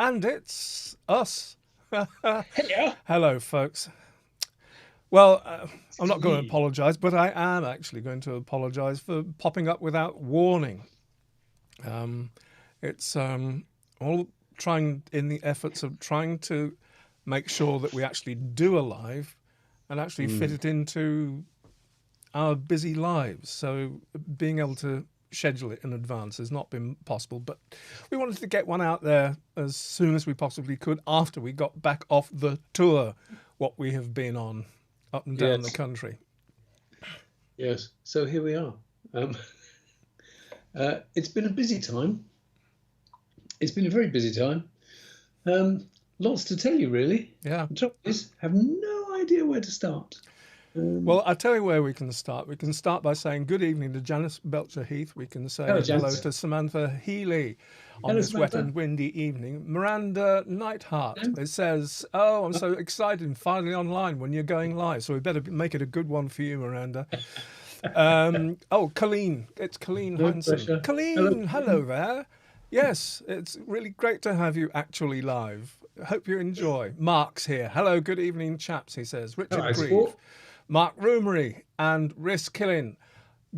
And it's us. Hello. Hello, folks. Well, I'm not going to Me. apologise, but I am actually going to apologise for popping up without warning. It's all trying in the efforts of trying to make sure that we actually do a live and actually fit it into our busy lives. So being able to schedule it in advance has not been possible, but we wanted to get one out there as soon as we possibly could after we got back off the tour, what we have been on up and down the Yes. country. Yes. So here we are. Um, it's been a busy time. It's been a very busy time. Lots to tell you, really. Yeah. The trouble is, I have no idea where to start. Well, I'll tell you where we can start. We can start by saying good evening to Janice Belcher Heath. We can say Hello, hello Janice. to Samantha Healy on Hello, this wet Samantha. and windy evening. Miranda Neidhart. Hello. It says, "Oh, I'm so excited and finally online when you're going live. So we better make it a good one for you, Miranda." Colleen. It's Colleen No Hansen. pressure. Colleen, hello there. Yes, it's really great to have you actually live. Hope you enjoy. Mark's here. Hello, good evening, chaps, he says. Richard Hello, Grieve, sport. Mark Roomery, and Riss Killing.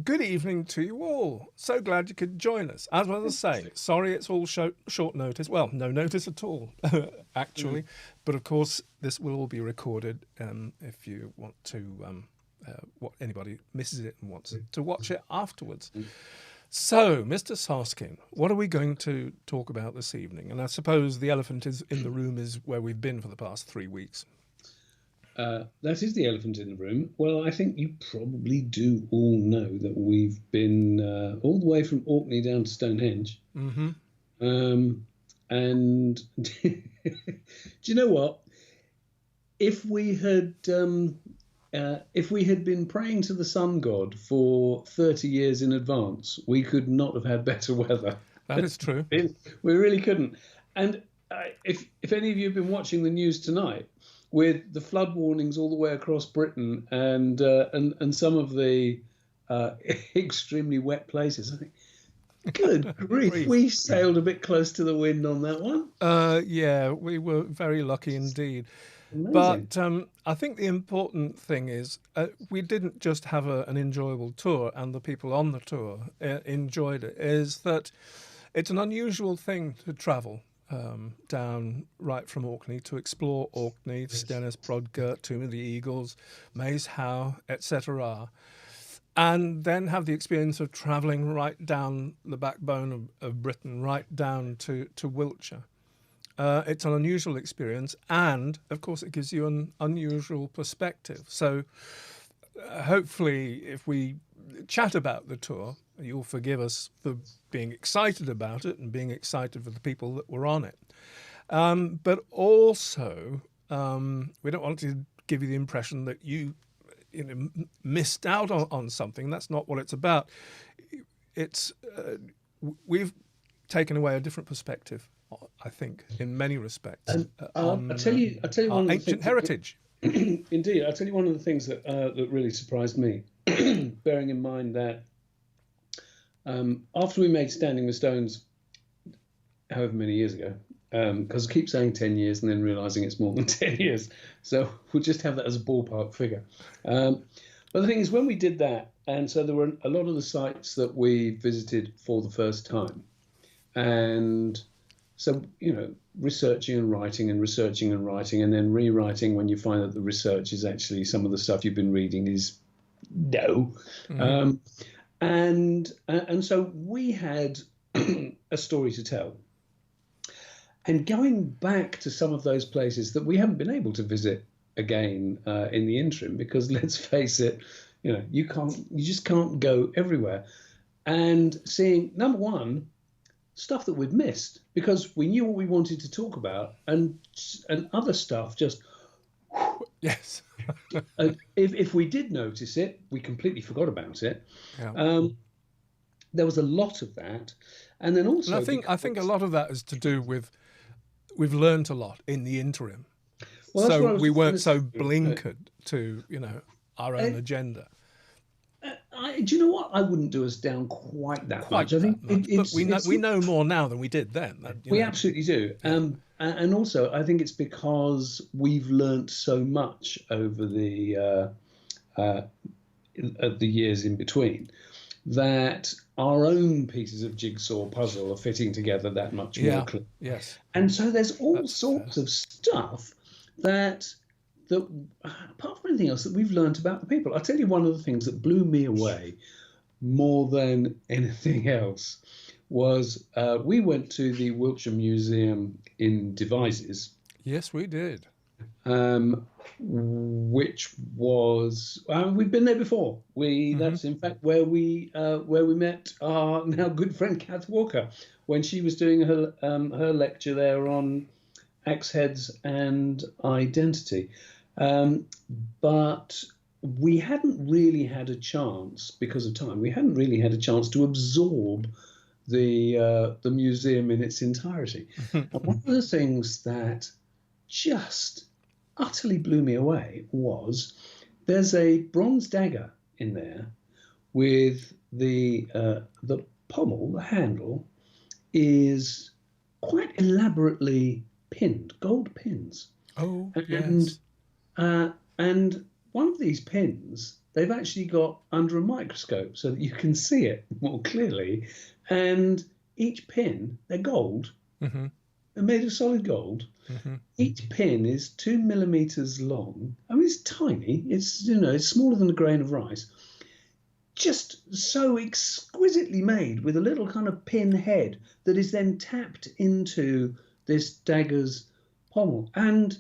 Good evening to you all. So glad you could join us. As I was saying, sorry it's all short notice. Well, no notice at all, actually. But of course, this will all be recorded if you want to, what anybody misses it and wants to watch it afterwards. So, Mr. Soskin, what are we going to talk about this evening? And I suppose the elephant is in the room is where we've been for the past 3 weeks. That is the elephant in the room. Well, I think you probably do all know that we've been all the way from Orkney down to Stonehenge. Mm-hmm. And do you know what? If we had been praying to the sun god for 30 years in advance, we could not have had better weather. That is true. We really couldn't. And if any of you have been watching the news tonight, with the flood warnings all the way across Britain and some of the extremely wet places, I think, good grief, we sailed a bit close to the wind on that one. Yeah, we were very lucky indeed. Amazing. But I think the important thing is we didn't just have an enjoyable tour and the people on the tour enjoyed it, is that it's an unusual thing to travel down right from Orkney to explore Orkney, Stennis, Brodgert, Tomb of the Eagles, Maze Howe, etc., and then have the experience of travelling right down the backbone of Britain, right down to Wiltshire. It's an unusual experience, and of course it gives you an unusual perspective. So hopefully if we chat about the tour, you'll forgive us for being excited about it and being excited for the people that were on it. But also, we don't want to give you the impression that you missed out on something. That's not what it's about. It's we've taken away a different perspective, I think, in many respects. I'll tell you one of the ancient heritage. Indeed, I'll tell you one of the things that really surprised me, bearing in mind that after we made Standing with Stones, however many years ago, because I keep saying 10 years and then realising it's more than 10 years, so we'll just have that as a ballpark figure. But the thing is, when we did that, and so there were a lot of the sites that we visited for the first time, and so, researching and writing and researching and writing and then rewriting when you find that the research is actually some of the stuff you've been reading is no. Mm-hmm. And so we had a story to tell. And going back to some of those places that we haven't been able to visit again in the interim, because let's face it, you just can't go everywhere. And seeing, number one, stuff that we'd missed because we knew what we wanted to talk about, and other stuff just yes. If we did notice it, we completely forgot about it. Yeah. There was a lot of that, and then also and I think a lot of that is to do with we've learned a lot in the interim, so we weren't so blinkered to our own agenda. Do you know what? I wouldn't do us down quite that quite much. I think that much. But we know more now than we did then. We absolutely do. Yeah. And also, I think it's because we've learnt so much over the years in between that our own pieces of jigsaw puzzle are fitting together that much more clearly. Yes. And so there's all sorts of stuff that apart from anything else that we've learnt about the people. I'll tell you one of the things that blew me away more than anything else was we went to the Wiltshire Museum in Devizes. Yes, we did. Which was we've been there before. That's in fact where we met our now good friend Kath Walker when she was doing her lecture there on axe heads and identity. But we hadn't really had a chance because of time. We hadn't really had a chance to absorb the museum in its entirety. And one of the things that just utterly blew me away was there's a bronze dagger in there with the pommel, the handle, is quite elaborately pinned, gold pins. Oh, and, yes. And one of these pins, they've actually got under a microscope so that you can see it more clearly. And each pin, they're gold. Mm-hmm. They're made of solid gold. Mm-hmm. Each pin is 2 millimeters long. I mean, it's tiny. It's it's smaller than a grain of rice. Just so exquisitely made with a little kind of pin head that is then tapped into this dagger's pommel. And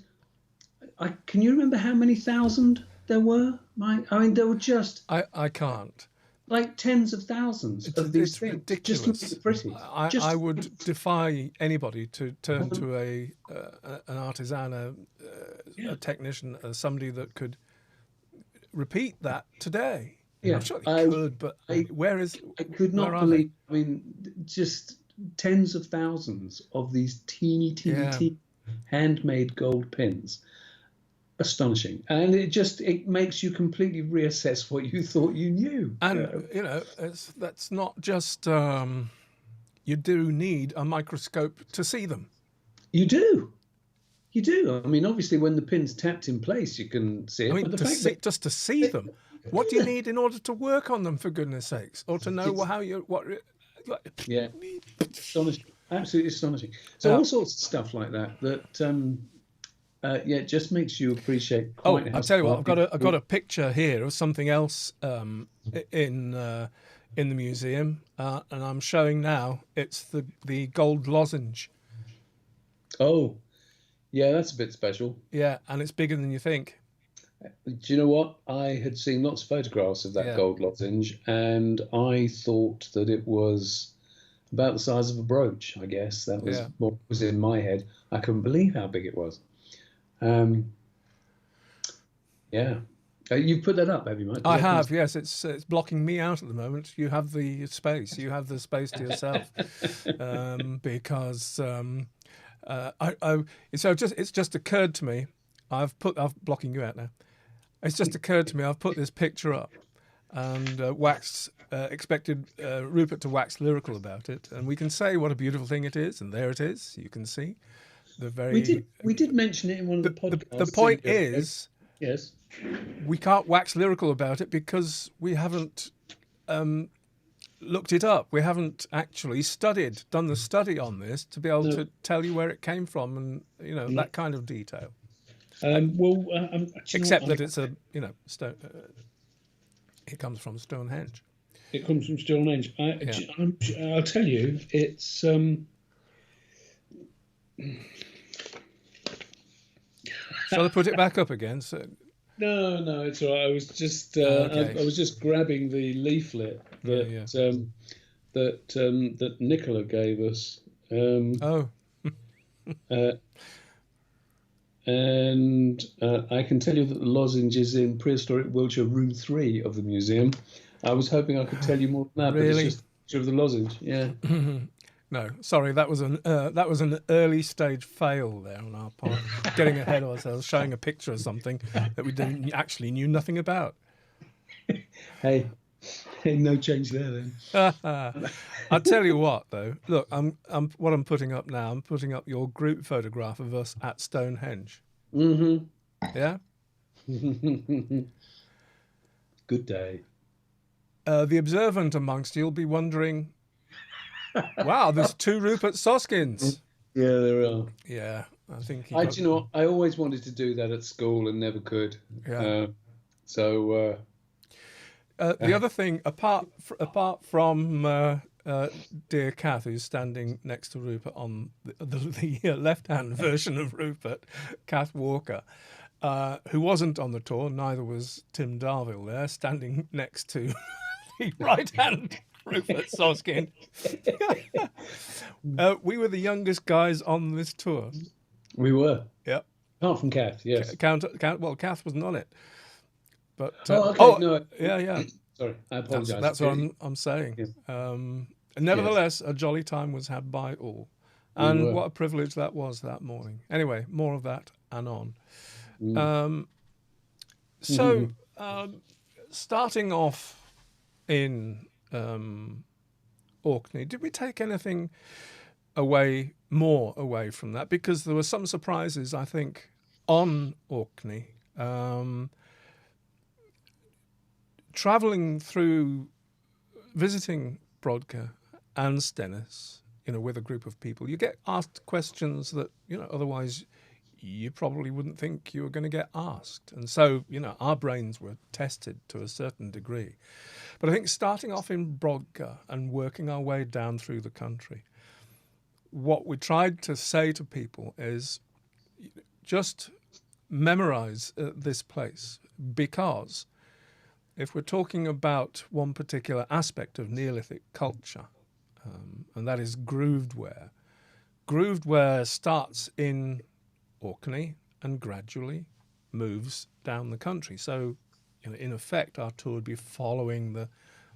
can you remember how many thousand there were? I mean, there were just... I can't. Like tens of thousands of these it's things. ridiculous. Just look at the pretty. I would defy anybody to turn to an artisan, a technician, somebody that could repeat that today. Yeah, I'm sure they could, but where is? I could not believe. I mean, just tens of thousands of these teeny handmade gold pins. Astonishing, and it makes you completely reassess what you thought you knew. And that's not just you do need a microscope to see them. You do. I mean, obviously, when the pin's tapped in place, you can see it. I mean, but just to see them, what do you need in order to work on them? For goodness sakes, or to know Yeah, astonishing, absolutely astonishing. So all sorts of stuff like that. It just makes you appreciate. I'll tell you what. I've got a picture here of something else in the museum, and I'm showing now. It's the gold lozenge. Oh, yeah, that's a bit special. Yeah, and it's bigger than you think. Do you know what? I had seen lots of photographs of that gold lozenge, and I thought that it was about the size of a brooch. I guess that was what was in my head. I couldn't believe how big it was. You put that up, have you, Mike? I have, yes. It's blocking me out at the moment. You have the space. You have the space to yourself, because it's just occurred to me. I'm blocking you out now. It's just occurred to me. I've put this picture up, and expected Rupert to wax lyrical about it, and we can say what a beautiful thing it is, and there it is. You can see. We did mention it in one of the podcasts. The point is, yes, we can't wax lyrical about it because we haven't looked it up. We haven't actually done the study on this to be able to tell you where it came from and that kind of detail. Except that it's stone. It comes from Stonehenge. It comes from Stonehenge. I'll tell you, it's. Shall I put it back up again? No, it's all right. I was just I was just grabbing the leaflet that Nicola gave us. And I can tell you that the lozenge is in prehistoric Wiltshire, room 3 of the museum. I was hoping I could tell you more than that, really? But it's just a picture of the lozenge. Yeah. No, sorry, that was an early stage fail there on our part, getting ahead of ourselves, showing a picture of something that we actually knew nothing about. Hey, Ain't no change there then. I'll tell you what, though. Look, what I'm putting up now. I'm putting up your group photograph of us at Stonehenge. Mm-hmm. Yeah. Good day. The observant amongst you'll be wondering, wow, there's 2 Rupert Soskins. Yeah, there are. Yeah, I think he Do got, you know, I always wanted to do that at school and never could. yeah. So The other thing, apart from dear Kath, who's standing next to Rupert on the left-hand version of Rupert, Kath Walker, who wasn't on the tour, neither was Tim Darvill there, standing next to the right-hand Rupert Soskin. We were the youngest guys on this tour. we were. Yep. Apart from Kath, yes. Well, Kath wasn't on it. But okay. No, yeah. sorry, I apologise. That's what I'm saying. Yeah. Nevertheless, a jolly time was had by all, and what a privilege that was that morning. Anyway, more of that anon. Starting off in Orkney, did we take anything more away from that? Because there were some surprises, I think, on Orkney. Travelling through, visiting Brodka and Stennis, with a group of people, you get asked questions that, otherwise you probably wouldn't think you were going to get asked. And so, our brains were tested to a certain degree. But I think starting off in Brodka and working our way down through the country, what we tried to say to people is just memorize this place, because if we're talking about one particular aspect of Neolithic culture, and that is grooved ware starts in Orkney and gradually moves down the country. So, in effect, our tour would be following the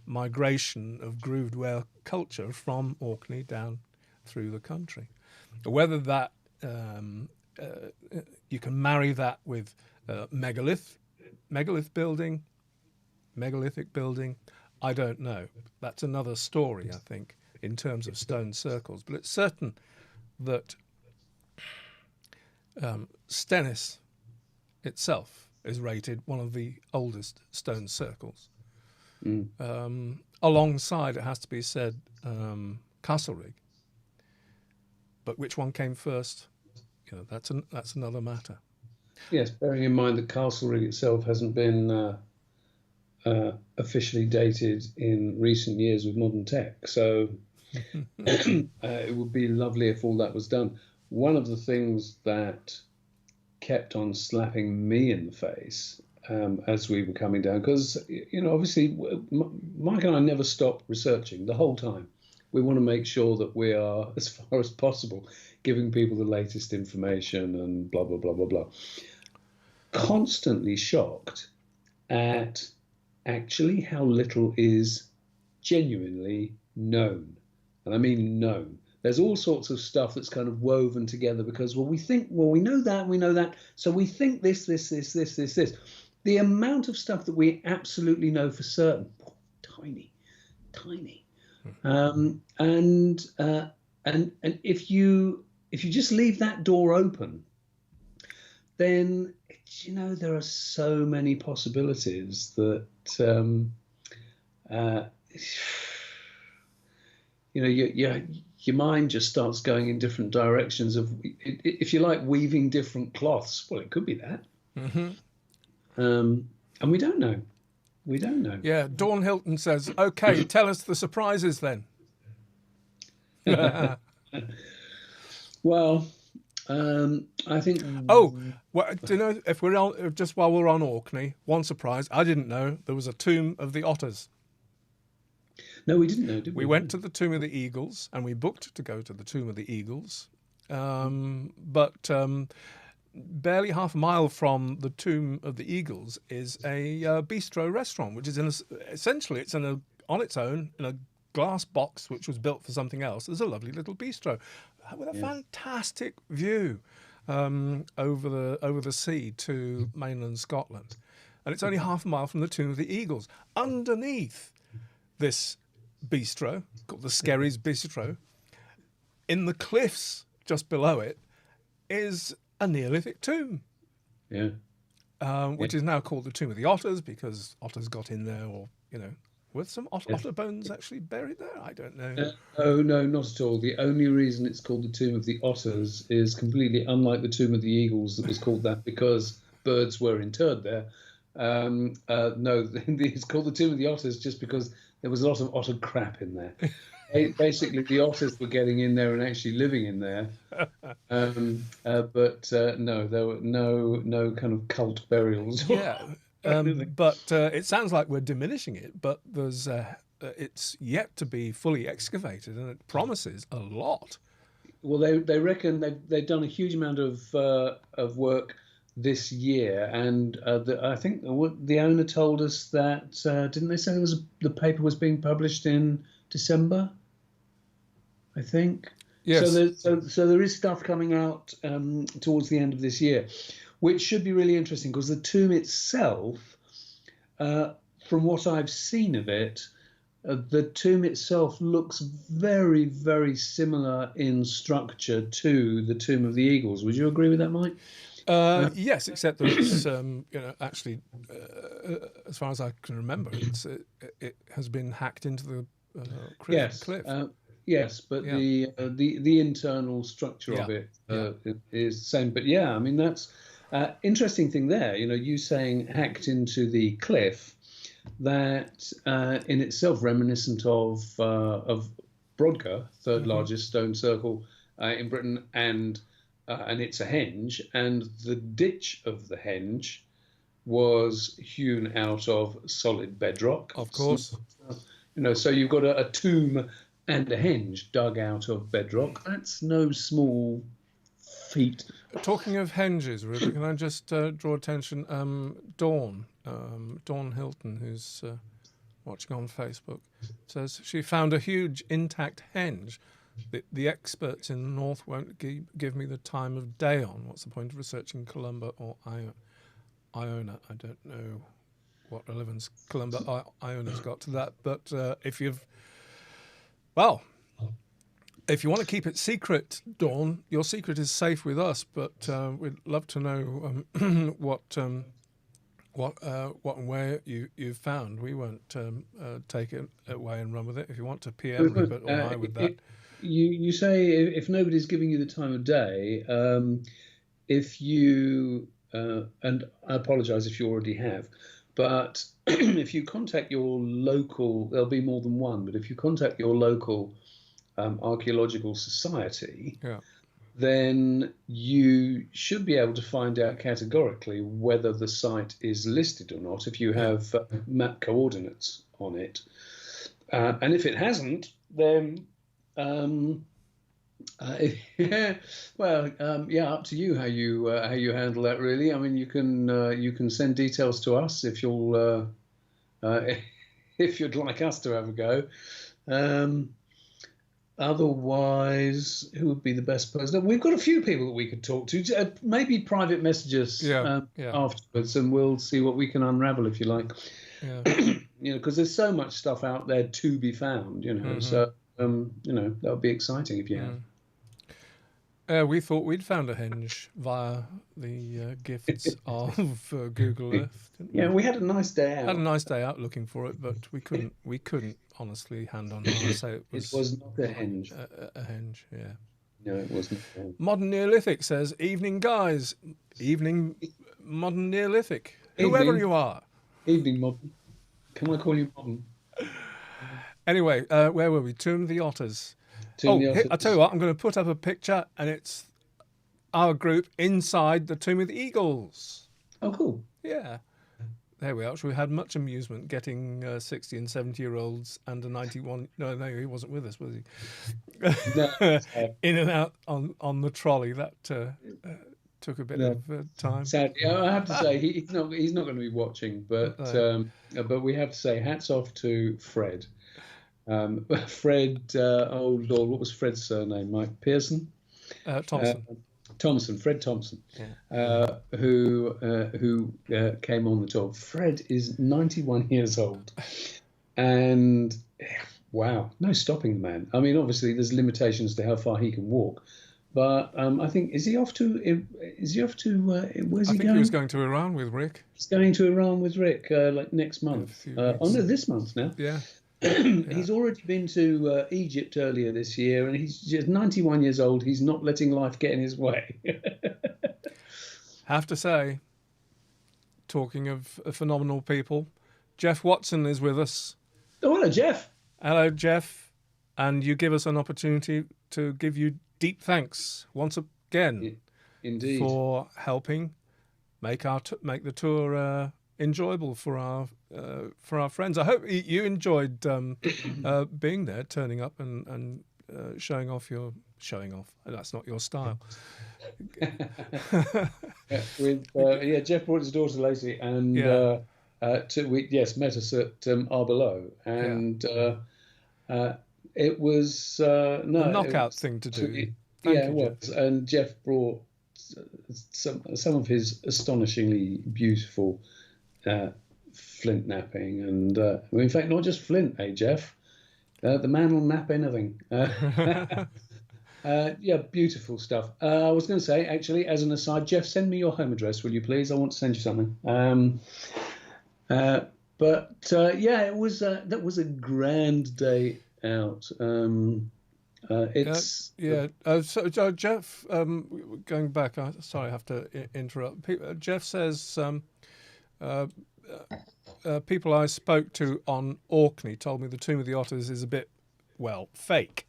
migration of grooved ware culture from Orkney down through the country. Whether that you can marry that with megalithic building, I don't know. That's another story, I think, in terms of stone circles. But it's certain that Stennis itself is rated one of the oldest stone circles. Alongside, it has to be said, Castlerig. But which one came first? That's another matter. Yes, bearing in mind that Castlerig itself hasn't been officially dated in recent years with modern tech. So it would be lovely if all that was done. One of the things that kept on slapping me in the face as we were coming down, because, obviously Mike and I never stop researching the whole time. We want to make sure that we are, as far as possible, giving people the latest information and blah, blah, blah, blah, blah. Constantly shocked at actually how little is genuinely known. And I mean known. There's all sorts of stuff that's kind of woven together because, we know that, so we think this. The amount of stuff that we absolutely know for certain, tiny. And if you just leave that door open, then there are so many possibilities that your mind just starts going in different directions of, if you like, weaving different cloths. Well, it could be that. And we don't know. Yeah, Dawn Hilton says, okay, tell us the surprises then. Well, I think... Oh, well, do you know, if we're on, just while we're on Orkney, one surprise, I didn't know there was a tomb of the otters. No, we didn't know, did we? We went to the Tomb of the Eagles, and we booked to go to the Tomb of the Eagles. But barely half a mile from the Tomb of the Eagles is a bistro restaurant, which is essentially on its own in a glass box which was built for something else. There's a lovely little bistro with a fantastic view over the sea to mainland Scotland, and it's only half a mile from the Tomb of the Eagles. Underneath this bistro called the Skerry's Bistro. In the cliffs just below it is a Neolithic tomb. Yeah. Which is now called the Tomb of the Otters because otters got in there, or, were some otter bones actually buried there? I don't know. Oh, no, not at all. The only reason it's called the Tomb of the Otters is completely unlike the Tomb of the Eagles that was called that because birds were interred there. No, it's called the Tomb of the Otters just because there was a lot of otter crap in there. Basically, the otters were getting in there and actually living in there. But no, there were no kind of cult burials. Yeah, but it sounds like we're diminishing it, but there's it's yet to be fully excavated, and it promises a lot. Well, they reckon they've done a huge amount of work this year, and I think the owner told us that didn't they say the paper was being published in December? I think. Yes. So there is stuff coming out towards the end of this year, which should be really interesting because the tomb itself, from what I've seen of it, the tomb itself looks very, very similar in structure to the Tomb of the Eagles. Would you agree with that, Mike? Yes, except that it's actually, as far as I can remember, it has been hacked into the cliff. Yes, but the internal structure of it is the same. But yeah, I mean that's interesting thing there. You saying hacked into the cliff, that in itself reminiscent of Brodgar, third largest stone circle in Britain, and it's a henge, and the ditch of the henge was hewn out of solid bedrock. Of course, so you've got a tomb and a henge dug out of bedrock. That's no small feat. Talking of henges, Rupert, can I just draw attention? Dawn Hilton, who's watching on Facebook, says she found a huge intact henge. The experts in the north won't give me the time of day on. What's the point of researching Columba or Iona? I don't know what relevance Columba Iona's got to that, but if you want to keep it secret, Dawn, your secret is safe with us. But we'd love to know what and where you've found. We won't take it away and run with it. If you want to PM Rupert or I with that. You say if nobody's giving you the time of day, if you and I apologise if you already have, but if you contact your local, there'll be more than one, but if you contact your local archaeological society, then you should be able to find out categorically whether the site is listed or not if you have map coordinates on it. And if it hasn't, then up to you how you handle that. Really, I mean, you can send details to us if you'll if you'd like us to have a go. Otherwise, who would be the best person? We've got a few people that we could talk to. Maybe private messages afterwards, and we'll see what we can unravel, if you like. Yeah. Because there's so much stuff out there to be found. So that would be exciting if you have. We thought we'd found a henge via the gifts of Google Earth. We had a nice day out. Had a nice day out looking for it, but we couldn't honestly hand on heart say it was not a henge. A henge, yeah. No, it wasn't. Modern Neolithic says, "Evening, guys. Evening, Modern Neolithic. Whoever you are. Evening, Modern. Can I call you Modern?" Anyway, where were we? Tomb of the Otters. I'll tell you what, I'm going to put up a picture, and it's our group inside the Tomb of the Eagles. Oh, cool. Yeah. There we are. So we had much amusement getting 60 and 70-year-olds and a 91... No, he wasn't with us, was he? No. In and out on the trolley. That took a bit of time. Sadly, I have to say, he's not going to be watching, but we have to say hats off to Fred. Fred, oh Lord, what was Fred's surname? Mike Pearson? Thompson. Fred Thompson, who came on the tour. Fred is 91 years old, And wow, no stopping the man. I mean, obviously there's limitations to how far he can walk, but I think is he off to where's I he think he was going? going to Iran with Rick He's going to Iran with Rick like next in a month. few Oh weeks. no, this month now. Yeah, yeah. He's already been to Egypt earlier this year, and he's just 91 years old. He's not letting life get in his way. Have to say, talking of phenomenal people, Jeff Watson is with us. Oh, hello, Jeff. Hello, Jeff, and you give us an opportunity to give you deep thanks once again Indeed. for helping make the tour enjoyable for our friends. I hope you enjoyed being there, turning up and showing off. That's not your style. Jeff brought his daughter Lacey, and Yeah. we met us at Arbelow, and it was A knockout thing to do. Thank you, it was. Jeff. And Jeff brought some of his astonishingly beautiful flint napping, and in fact, not just flint, Jeff? The man will nap anything. Beautiful stuff. I was going to say, actually, as an aside, Jeff, send me your home address, will you please? I want to send you something. It was that was a grand day out. So Jeff, going back, sorry, I have to interrupt. Jeff says people I spoke to on Orkney told me the Tomb of the Otters is a bit, fake,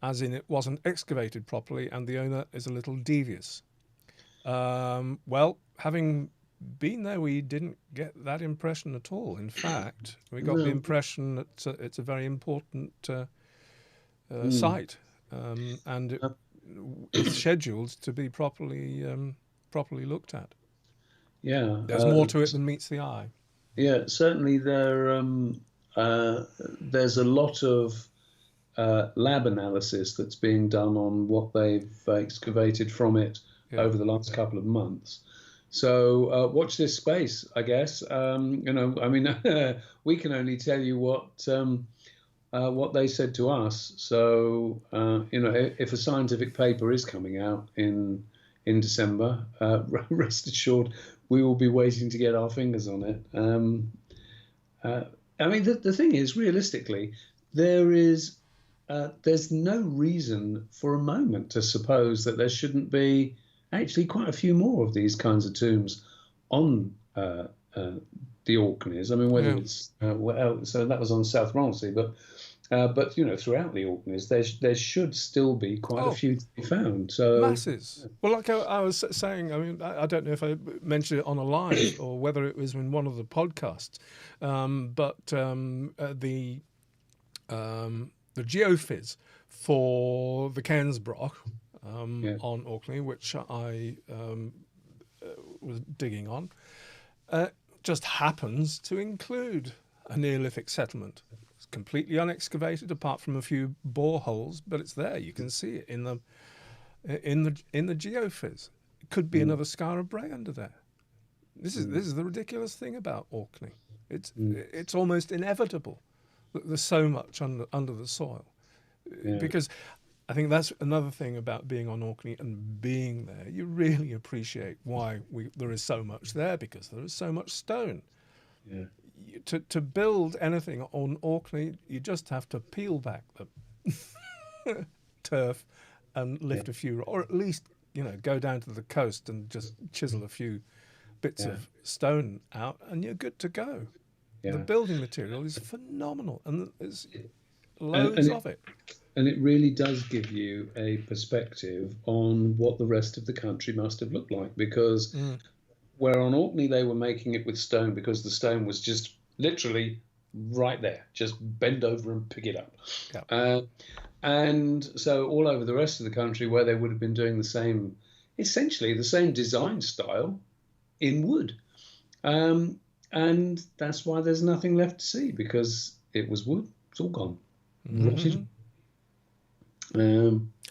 as in it wasn't excavated properly and the owner is a little devious. Having been there, we didn't get that impression at all. In fact, we got the impression that it's a very important site, and it's scheduled to be properly looked at. Yeah, there's more to it than meets the eye. Yeah, certainly there's a lot of lab analysis that's being done on what they've excavated from it over the last couple of months. So watch this space, I guess. We can only tell you what they said to us. So if a scientific paper is coming out in December, rest assured we will be waiting to get our fingers on it. The thing is, realistically, there's no reason for a moment to suppose that there shouldn't be actually quite a few more of these kinds of tombs on the Orkneys. I mean, whether it's so that was on South Romsey, but throughout the Orkneys, there should still be quite a few to be found. So masses. Well, like I was saying, I mean, I don't know if I mentioned it on a live or whether it was in one of the podcasts, but the geophys for the Cairnsbroch on Orkney, which I was digging on, just happens to include a Neolithic settlement. It's completely unexcavated, apart from a few boreholes, but it's there. You can see it in the geophys. It could be another Skara Brae under there. This is the ridiculous thing about Orkney. It's almost inevitable that there's so much under the soil, because I think that's another thing about being on Orkney and being there. You really appreciate why there is so much there, because there is so much stone. Yeah. To build anything on Orkney, you just have to peel back the turf and lift a few, or at least go down to the coast and just chisel a few bits of stone out, and you're good to go. Yeah. The building material is phenomenal, and there's loads of it. And it really does give you a perspective on what the rest of the country must have looked like, because where on Orkney they were making it with stone, because the stone was just literally right there, just bend over and pick it up. Yeah. And so all over the rest of the country, where they would have been doing essentially the same design style in wood. And that's why there's nothing left to see, because it was wood. It's all gone. Rotted.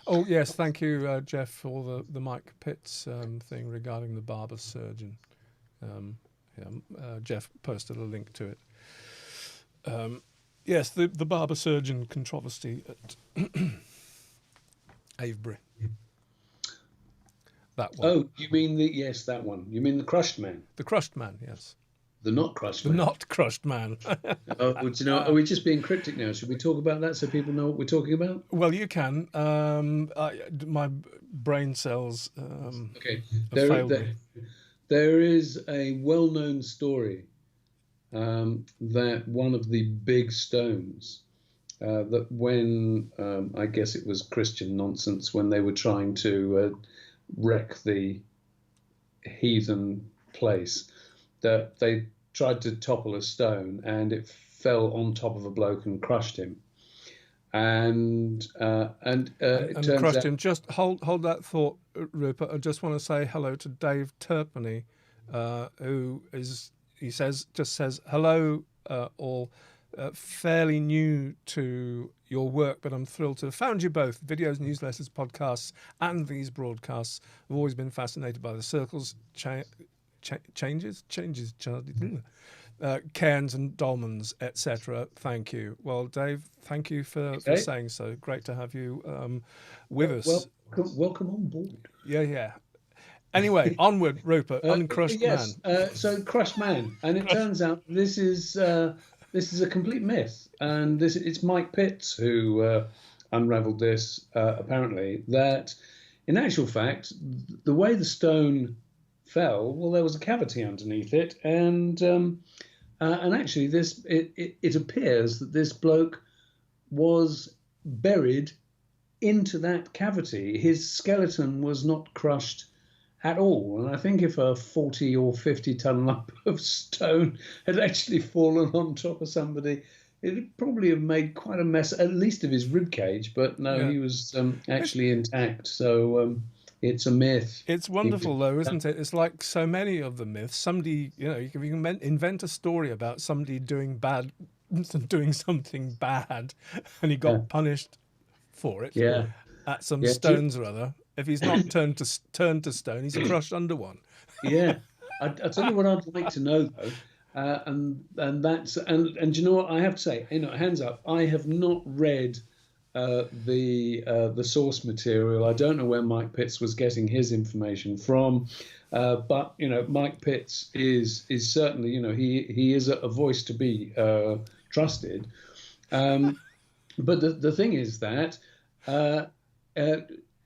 Oh yes, thank you, Jeff, for the Mike Pitts thing regarding the barber surgeon. Jeff posted a link to it. Yes, the barber surgeon controversy at Avebury. That one. Oh, you mean that one. You mean the crushed man, The crushed man, yes. the not crushed The man. not crushed man. Oh, well, do you know? Are we just being cryptic now? Should we talk about that so people know what we're talking about? Well, you can. My brain cells Okay. have failed me. There is a well-known story that one of the big stones that when I guess it was Christian nonsense when they were trying to wreck the heathen place, that they tried to topple a stone and it fell on top of a bloke and crushed him. And it turns crushed out, him. Just hold that thought, Rupert. I just want to say hello to Dave Turpany, who just says hello, all fairly new to your work, but I'm thrilled to have found you both. Videos, newsletters, podcasts, and these broadcasts. I've always been fascinated by the circles, changes, cairns and dolmens, etc. Thank you. Well, Dave, thank you for saying so. Great to have you with us. Welcome on board. Yeah. Anyway, onward, Rupert. Uncrushed man. So crushed man, and it turns out this is a complete myth, and it's Mike Pitts who unravelled this. Apparently, that in actual fact, the way the stone fell, well, there was a cavity underneath it, and actually, it appears that this bloke was buried into that cavity. His skeleton was not crushed at all. And I think if a 40 or 50 ton lump of stone had actually fallen on top of somebody, it would probably have made quite a mess, at least of his rib cage. But no, he was actually intact. So it's a myth. It's wonderful, though, isn't it? It's like so many of the myths. Somebody, you can invent a story about somebody doing something bad, and he got punished for it. At some stones or other. If he's not turned to stone, he's crushed under one. Yeah, I'll tell you what I'd like to know though, and you know what I have to say, hands up, I have not read the source material. I don't know where Mike Pitts was getting his information from, but Mike Pitts is certainly he is a voice to be trusted. But the thing is that.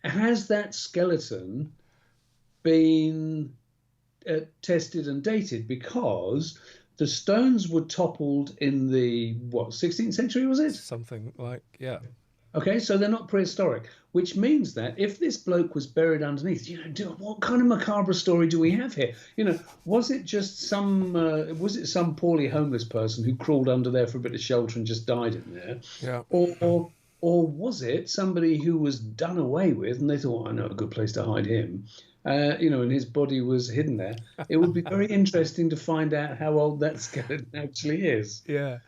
Has that skeleton been tested and dated? Because the stones were toppled in the 16th century, was it? Something like, yeah. Okay, so they're not prehistoric, which means that if this bloke was buried underneath, what kind of macabre story do we have here? Was it just some poorly homeless person who crawled under there for a bit of shelter and just died in there? Yeah. Or was it somebody who was done away with and they thought, I know a good place to hide him, and his body was hidden there? It would be very interesting to find out how old that skeleton actually is. Yeah.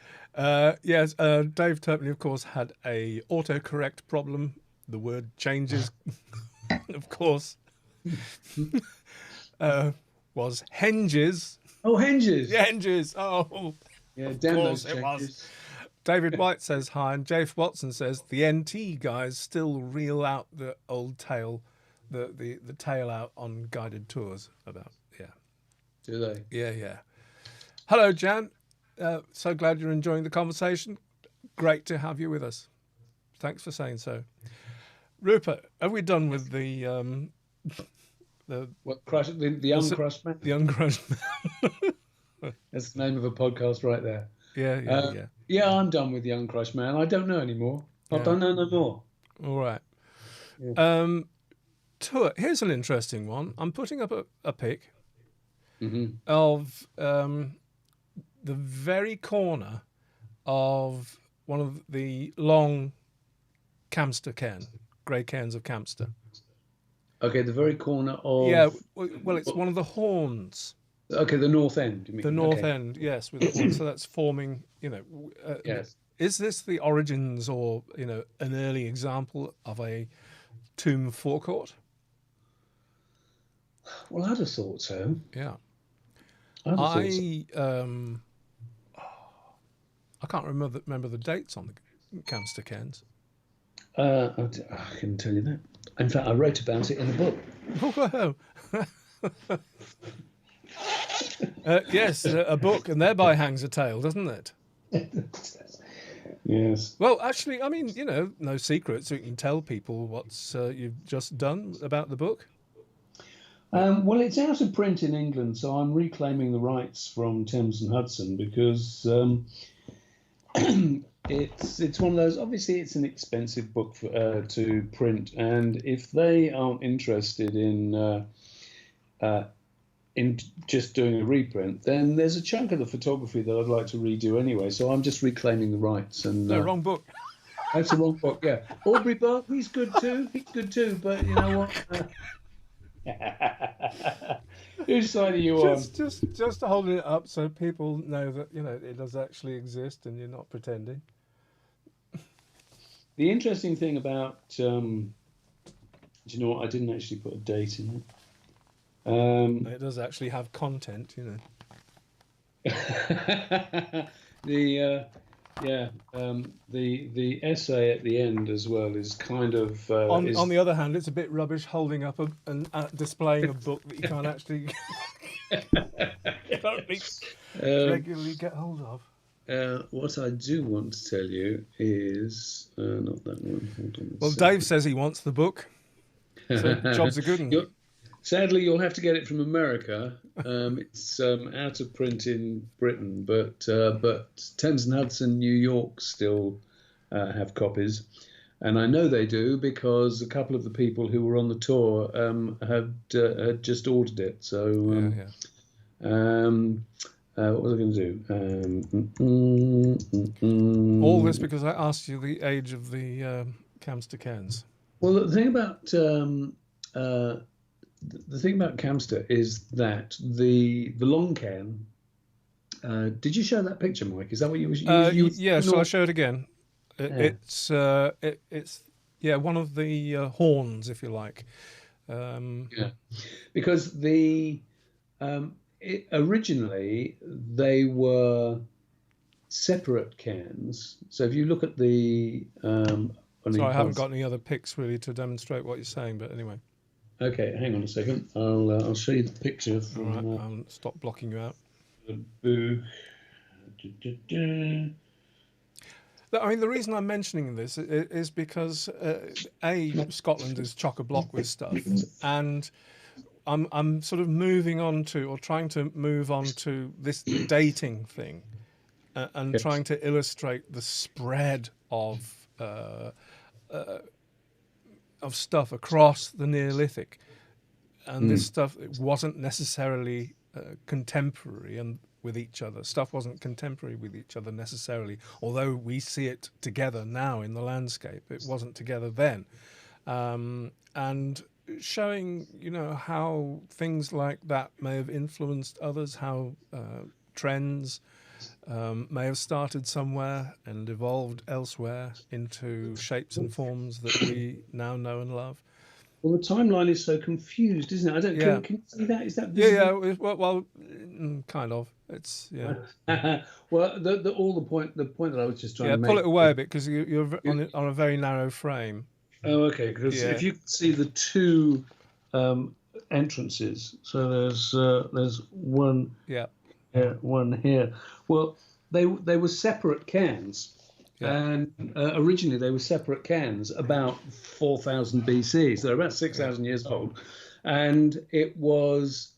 Yes, Dave Turpin, of course, had a autocorrect problem. The word changes, of course, was henges. Oh, henges. Yeah, henges. Oh, yeah, damn those changes. It was. David White says hi, and Jafe Watson says the NT guys still reel out the old tale, the tale out on guided tours about, Do they? Yeah. Hello, Jan. So glad you're enjoying the conversation. Great to have you with us. Thanks for saying so. Rupert, are we done with the uncrushed man? The uncrushed man. That's the name of a podcast right there. Yeah. Yeah, I'm done with the uncrushed man. I don't know anymore. I don't know no more. All right. Yeah. Tour. Here's an interesting one. I'm putting up a pic of the very corner of one of the long Campster cairn, grey cairns of Campster. Okay, the very corner of... Yeah, well, it's one of the horns. Okay, the north end, you mean? The north end, yes, with the horns. So that's forming, yes. Is this the origins or, an early example of a tomb forecourt? Well, I'd have thought so. Yeah. I can't remember the dates on the camster cairns. I can tell you that. In fact, I wrote about it in a book. Whoa. Yes, a book, and thereby hangs a tale, doesn't it? Yes. Well, actually, I mean, no secrets. You can tell people what you've just done about the book. Well, it's out of print in England, so I'm reclaiming the rights from Thames and Hudson because it's one of those. Obviously, it's an expensive book to print, and if they aren't interested in just doing a reprint, then there's a chunk of the photography that I'd like to redo anyway. So I'm just reclaiming the rights. And no, wrong book. That's the wrong book. Yeah, Aubrey Bott, he's good too. He's good too. But you know what? Whose side are you on? Just holding it up so people know that it does actually exist and you're not pretending. The interesting thing about do you know what? I didn't actually put a date in it. It does actually have content, The essay at the end as well is kind of on the other hand, it's a bit rubbish holding up and displaying a book that you can't actually regularly get hold of. What I do want to tell you is not that one. Hold on. Well, Dave says he wants the book, so job's a good one. Sadly, you'll have to get it from America. It's out of print in Britain, but Thames and Hudson, New York, still have copies, and I know they do because a couple of the people who were on the tour had just ordered it. So, what was I going to do? All this because I asked you the age of the camster cairns. Well, the thing about camster is that the long cairn. Did you show that picture, Mike? Is that what you was? Yeah. Shall I show it again? It's one of the horns, if you like. Yeah, because originally they were separate cairns. So if you look at the I haven't got any other pics really to demonstrate what you're saying, but anyway. Okay, hang on a second. I'll show you the picture from. All right, I'll stop blocking you out. The book. I mean, the reason I'm mentioning this is because Scotland is chock-a-block with stuff, and I'm sort of moving on to, or trying to move on to, this dating thing, and trying to illustrate the spread of stuff across the Neolithic, and this stuff wasn't necessarily contemporary and with each other. Stuff wasn't contemporary with each other necessarily, although we see it together now in the landscape. It wasn't together then, and showing how things like that may have influenced others, how trends may have started somewhere and evolved elsewhere into shapes and forms that we now know and love. Well, the timeline is so confused, isn't it? I don't. Yeah. Can you see that? Is that visible? Yeah. Well, kind of. It's Well, the point that I was just trying to make. Pull it away a bit because you're on a very narrow frame. Oh, okay. Because if you can see the two entrances, so there's one. Yeah. One here. Well, they were separate cairns, and originally they were separate cairns about 4,000 BC, so they're about 6,000 years old, and it was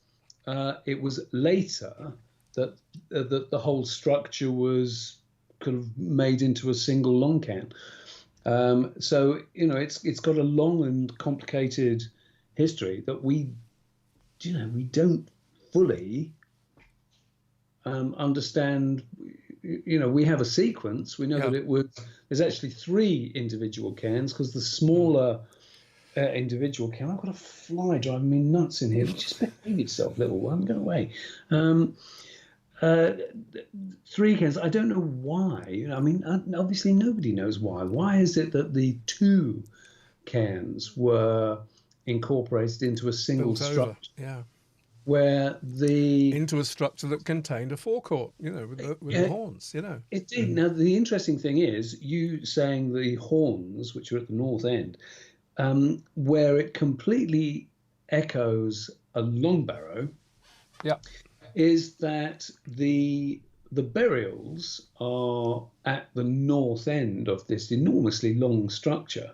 later that the whole structure was kind of made into a single long cairn. So it's got a long and complicated history that we don't fully understand. We have a sequence. We know that there's actually 3 individual cairns, because the smaller individual cairn. I've got a fly driving me nuts in here. Just behave yourself, little one. Go away. 3 cairns. I don't know why. I mean, obviously nobody knows why. Why is it that the 2 cairns were incorporated into a single structure? Yeah. where the into a structure that contained a forecourt, with the horns, Indeed. Now, the interesting thing is you saying the horns, which are at the north end, where it completely echoes a long barrow, Yeah. is that the burials are at the north end of this enormously long structure.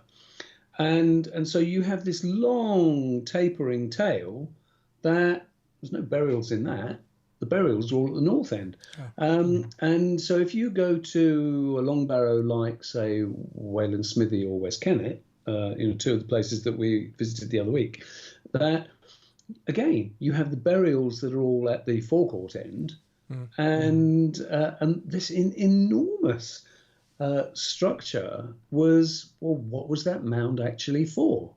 And so you have this long tapering tail that there's no burials in that. The burials are all at the north end. And so if you go to a long barrow like, say, Wayland Smithy or West Kennet, two of the places that we visited the other week, that, again, you have the burials that are all at the forecourt end, and this enormous structure was, well, what was that mound actually for?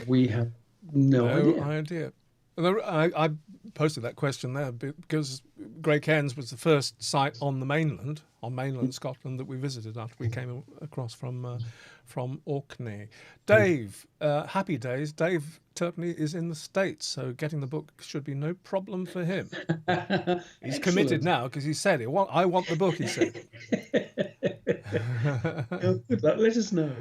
We have no idea. I posted that question there because Grey Cairns was the first site on mainland Scotland that we visited after we came across from Orkney. Dave, happy days. Dave Turpney is in the States, so getting the book should be no problem for him. He's committed now because he said it. I want the book, he said. Good luck. Let us know.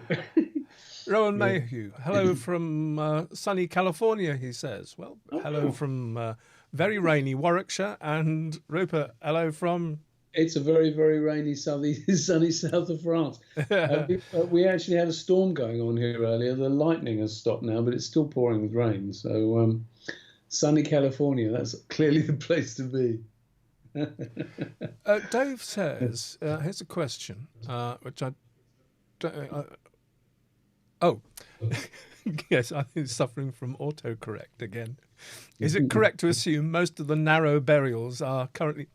Rowan Mayhew, hello from sunny California, he says. Well, hello from very rainy Warwickshire. And Rupert, hello from... It's a very, very rainy, sunny south of France. We actually had a storm going on here earlier. The lightning has stopped now, but it's still pouring with rain. So sunny California, that's clearly the place to be. Dave says, here's a question, which I don't... yes, I think it's suffering from autocorrect again. Is it correct to assume most of the narrow burials are currently...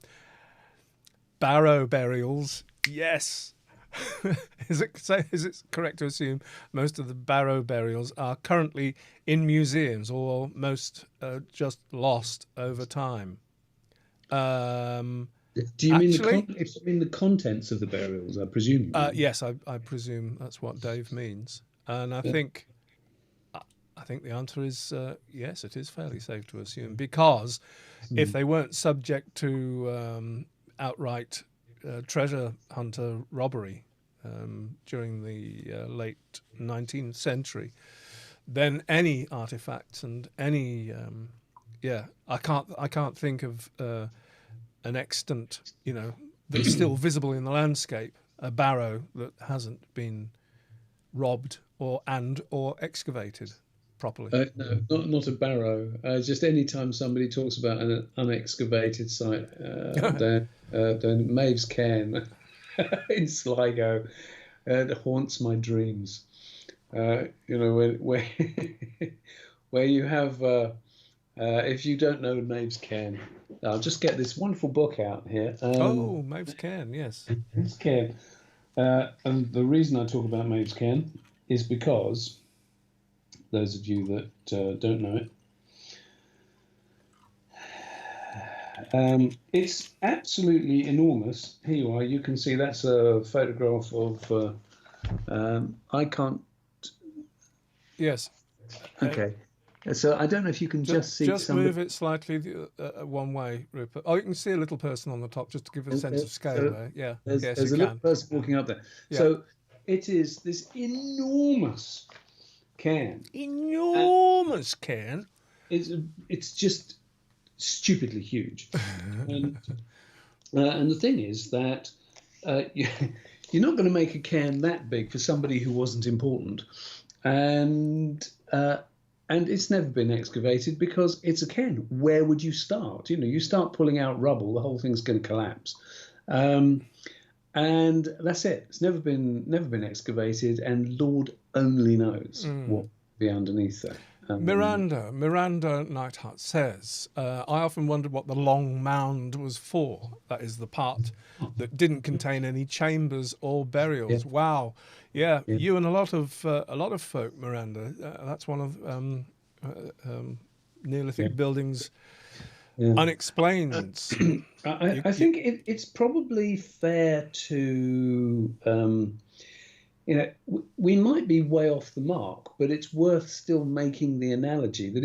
Barrow burials, yes. Is it correct to assume most of the barrow burials are currently in museums, or most just lost over time? Do you mean the contents of the burials, I presume? Yes, I presume that's what Dave means. And I think the answer is yes, it is fairly safe to assume, because if they weren't subject to outright treasure hunter robbery during the late 19th century, then any artifacts and any I can't think of an extant that's still visible in the landscape, a barrow that hasn't been robbed or excavated properly. No, not a barrow. Just any time somebody talks about an unexcavated site, then Maeve's Cairn in Sligo haunts my dreams. Where you have, if you don't know Maeve's Cairn, I'll just get this wonderful book out here. Maeve's Cairn, yes. Maeve's Cairn. And the reason I talk about Maeve's Cairn is because, those of you that don't know it, it's absolutely enormous. Here you are. You can see that's a photograph of. I can't. Yes. Okay. So I don't know if you can just see. Just move it slightly one way, Rupert. Oh, you can see a little person on the top, just to give a sense of scale there. Yeah. There's a little person walking up there. Yeah. So it is this enormous cairn. Enormous cairn. It's just stupidly huge. And the thing is that you're not going to make a cairn that big for somebody who wasn't important, and it's never been excavated because it's a cairn. Where would you start? You start pulling out rubble, the whole thing's going to collapse. And that's it. It's never been excavated, and Lord only knows what will be underneath there. Miranda Nighthut says, I often wondered what the Long Mound was for. That is the part that didn't contain any chambers or burials. Yeah. Wow. Yeah, you and a lot of folk, Miranda. That's one of Neolithic buildings unexplained. I think it's probably fair to, we might be way off the mark, but it's worth still making the analogy that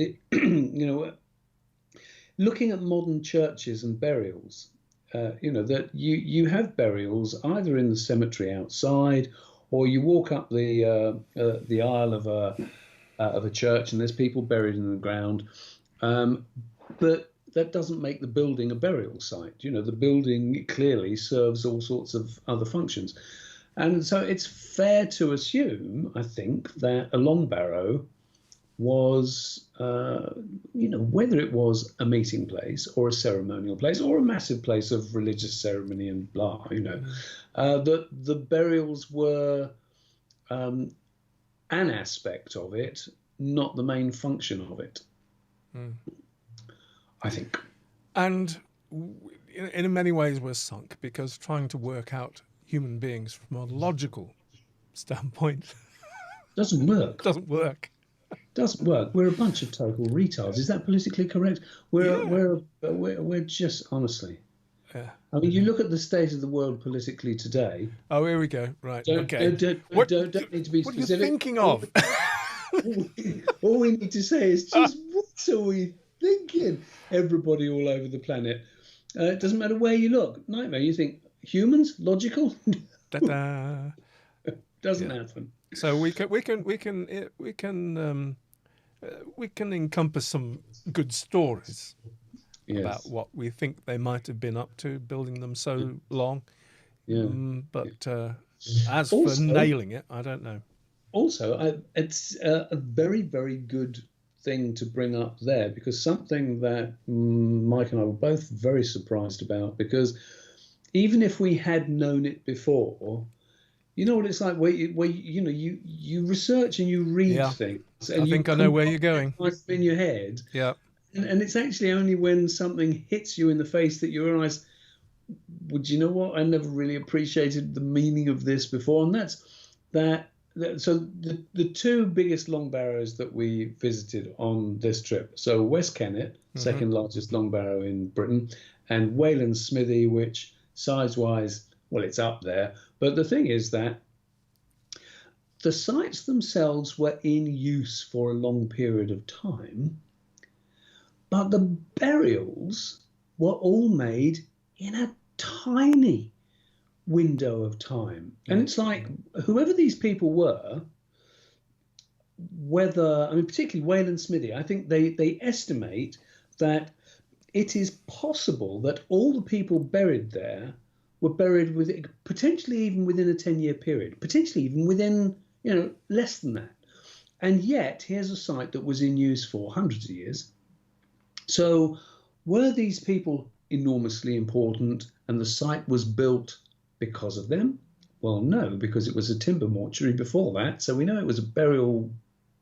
looking at modern churches and burials, that you have burials either in the cemetery outside, or you walk up the aisle of a church and there's people buried in the ground. But that doesn't make the building a burial site. The building clearly serves all sorts of other functions. And so it's fair to assume, I think, that a long barrow was, whether it was a meeting place or a ceremonial place or a massive place of religious ceremony and blah, that the burials were an aspect of it, not the main function of it. I think. And in many ways we're sunk, because trying to work out human beings from a logical standpoint doesn't work. Doesn't work. We're a bunch of total retards. Is that politically correct? We're just, honestly. Yeah. I mean, you look at the state of the world politically today. Oh, here we go. Right. Don't okay. Don't need to be what specific. What are you thinking of? All we need to say is just what are we thinking? Everybody all over the planet. It doesn't matter where you look. Nightmare. You think humans logical? Da-da. Doesn't happen. So we can encompass some good stories about what we think they might have been up to, building them so long. Yeah. But as for nailing it, I don't know. Also, it's a very, very good thing to bring up there, because something that Mike and I were both very surprised about, because even if we had known it before, you know what it's like where you research and you read things. And I think I know where you're going. In your head. Yeah. And it's actually only when something hits you in the face that you realise, would you know what? I never really appreciated the meaning of this before. And that's that. So the two biggest long barrows that we visited on this trip, so West Kennet, second largest long barrow in Britain, and Wayland's Smithy, which size-wise, well, it's up there. But the thing is that the sites themselves were in use for a long period of time, but the burials were all made in a tiny window of time. And it's like, whoever these people were, particularly Wayland Smithy, I think they estimate that it is possible that all the people buried there were buried potentially even within a 10-year period, potentially even within, less than that. And yet, here's a site that was in use for hundreds of years. So were these people enormously important and the site was built because of them? Well, no, because it was a timber mortuary before that. So we know it was a burial,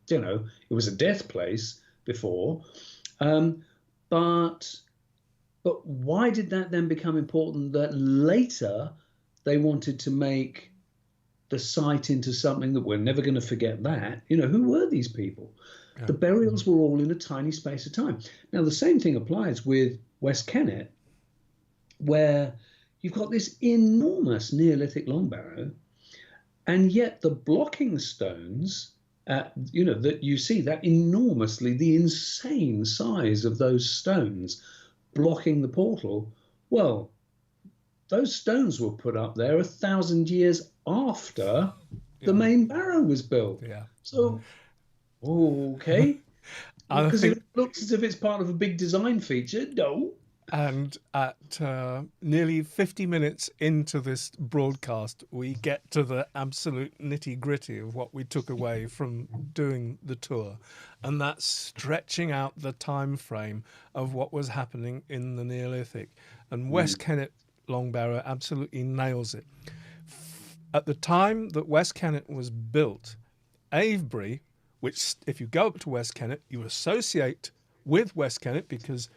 it was a death place before. But why did that then become important that later they wanted to make the site into something that we're never going to forget that? Who were these people? Yeah. The burials were all in a tiny space of time. Now, the same thing applies with West Kennet, where you've got this enormous Neolithic long barrow, and yet the blocking stones, that you see, that the insane size of those stones blocking the portal, well, those stones were put up there 1,000 years after the main barrow was built. Yeah. So, okay. Because it looks as if it's part of a big design feature. No. And at nearly 50 minutes into this broadcast, we get to the absolute nitty-gritty of what we took away from doing the tour. And that's stretching out the time frame of what was happening in the Neolithic. And West Kennet Long Barrow absolutely nails it. At the time that West Kennet was built, Avebury, which if you go up to West Kennet, you associate with West Kennet because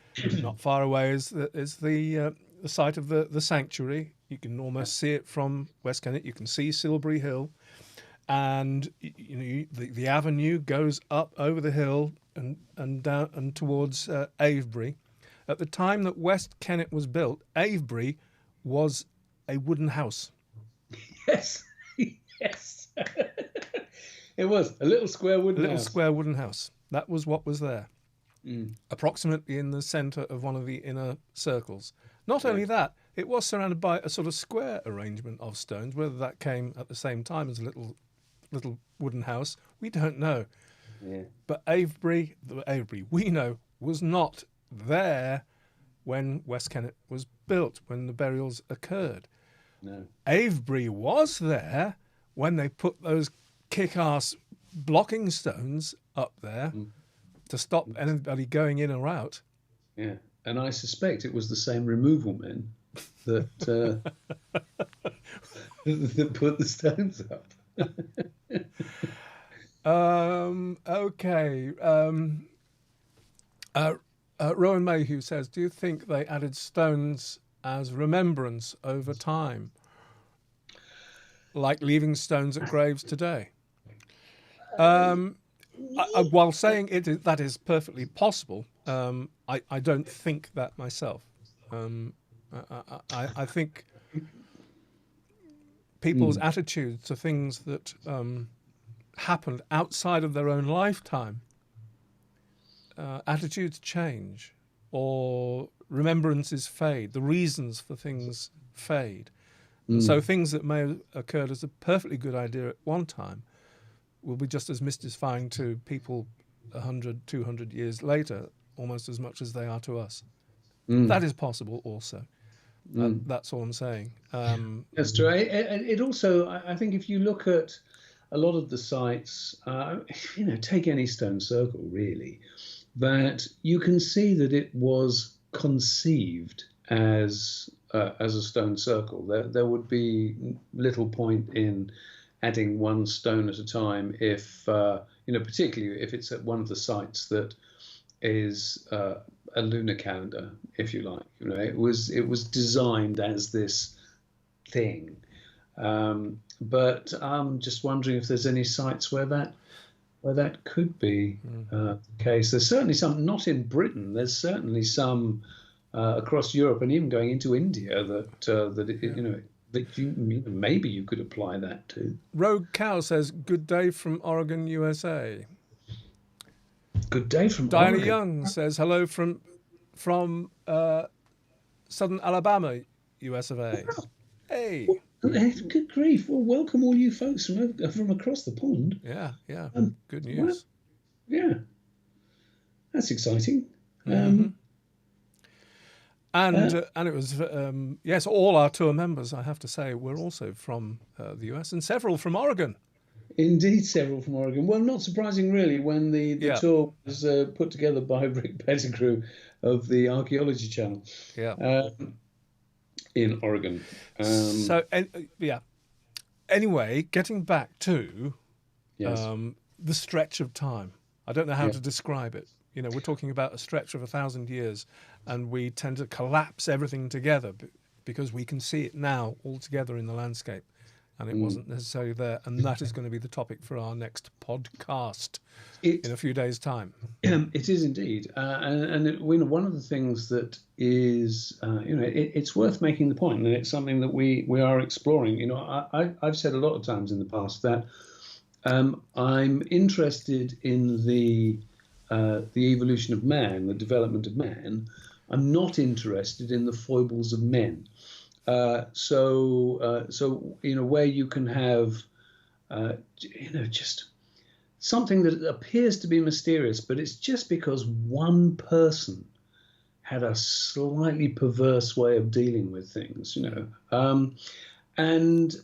not far away is the site of the sanctuary. You can almost see it from West Kennet. You can see Silbury Hill, and the avenue goes up over the hill and down and towards Avebury. At the time that West Kennet was built, Avebury was a wooden house. Yes, yes, it was a little square wooden house. Square wooden house. That was what was there. approximately in the centre of one of the inner circles. Not only that, it was surrounded by a sort of square arrangement of stones. Whether that came at the same time as a little wooden house, we don't know. Yeah. But Avebury, we know, was not there when West Kennet was built, when the burials occurred. No. Avebury was there when they put those kick-ass blocking stones up there to stop anybody going in or out. Yeah, and I suspect it was the same removal men that that put the stones up. Okay. Rowan Mayhew says, do you think they added stones as remembrance over time, like leaving stones at graves today? While saying that is perfectly possible, I don't think that myself. I think people's attitudes to things that happened outside of their own lifetime, attitudes change, or remembrances fade, the reasons for things fade. So things that may have occurred as a perfectly good idea at one time will be just as mystifying to people 100, 200 years later, almost as much as they are to us. That is possible also. That's all I'm saying. That's true. It also, I think if you look at a lot of the sites, take any stone circle really, that you can see that it was conceived as a stone circle. There would be little point in adding one stone at a time if, particularly if it's at one of the sites that is a lunar calendar, if you like. It was designed as this thing. But I'm just wondering if there's any sites where that could be the case. There's certainly some, not in Britain. There's certainly some across Europe and even going into India that maybe you could apply that to. Rogue Cow says, "Good day from Oregon, USA." Good day from Diana Oregon. Young says, "Hello from Southern Alabama, US of A." Hey. Good grief! Well, welcome all you folks from across the pond. Yeah. Good news. Well, yeah, that's exciting. And it was yes, all our tour members, I have to say, were also from the US, and several from Oregon. Indeed, several from Oregon. Well, not surprising really when the tour was put together by Rick Pettigrew of the Archaeology Channel. Yeah. In Oregon. Anyway, getting back to the stretch of time. I don't know how to describe it. We're talking about a stretch of 1,000 years, and we tend to collapse everything together because we can see it now all together in the landscape, and it wasn't necessarily there. And that is going to be the topic for our next podcast in a few days' time. It is indeed, and one of the things that is, it's worth making the point, and it's something that we are exploring. I've said a lot of times in the past that I'm interested in the evolution of man, the development of man. I'm not interested in the foibles of men. So where you can have, just something that appears to be mysterious, but it's just because one person had a slightly perverse way of dealing with things, and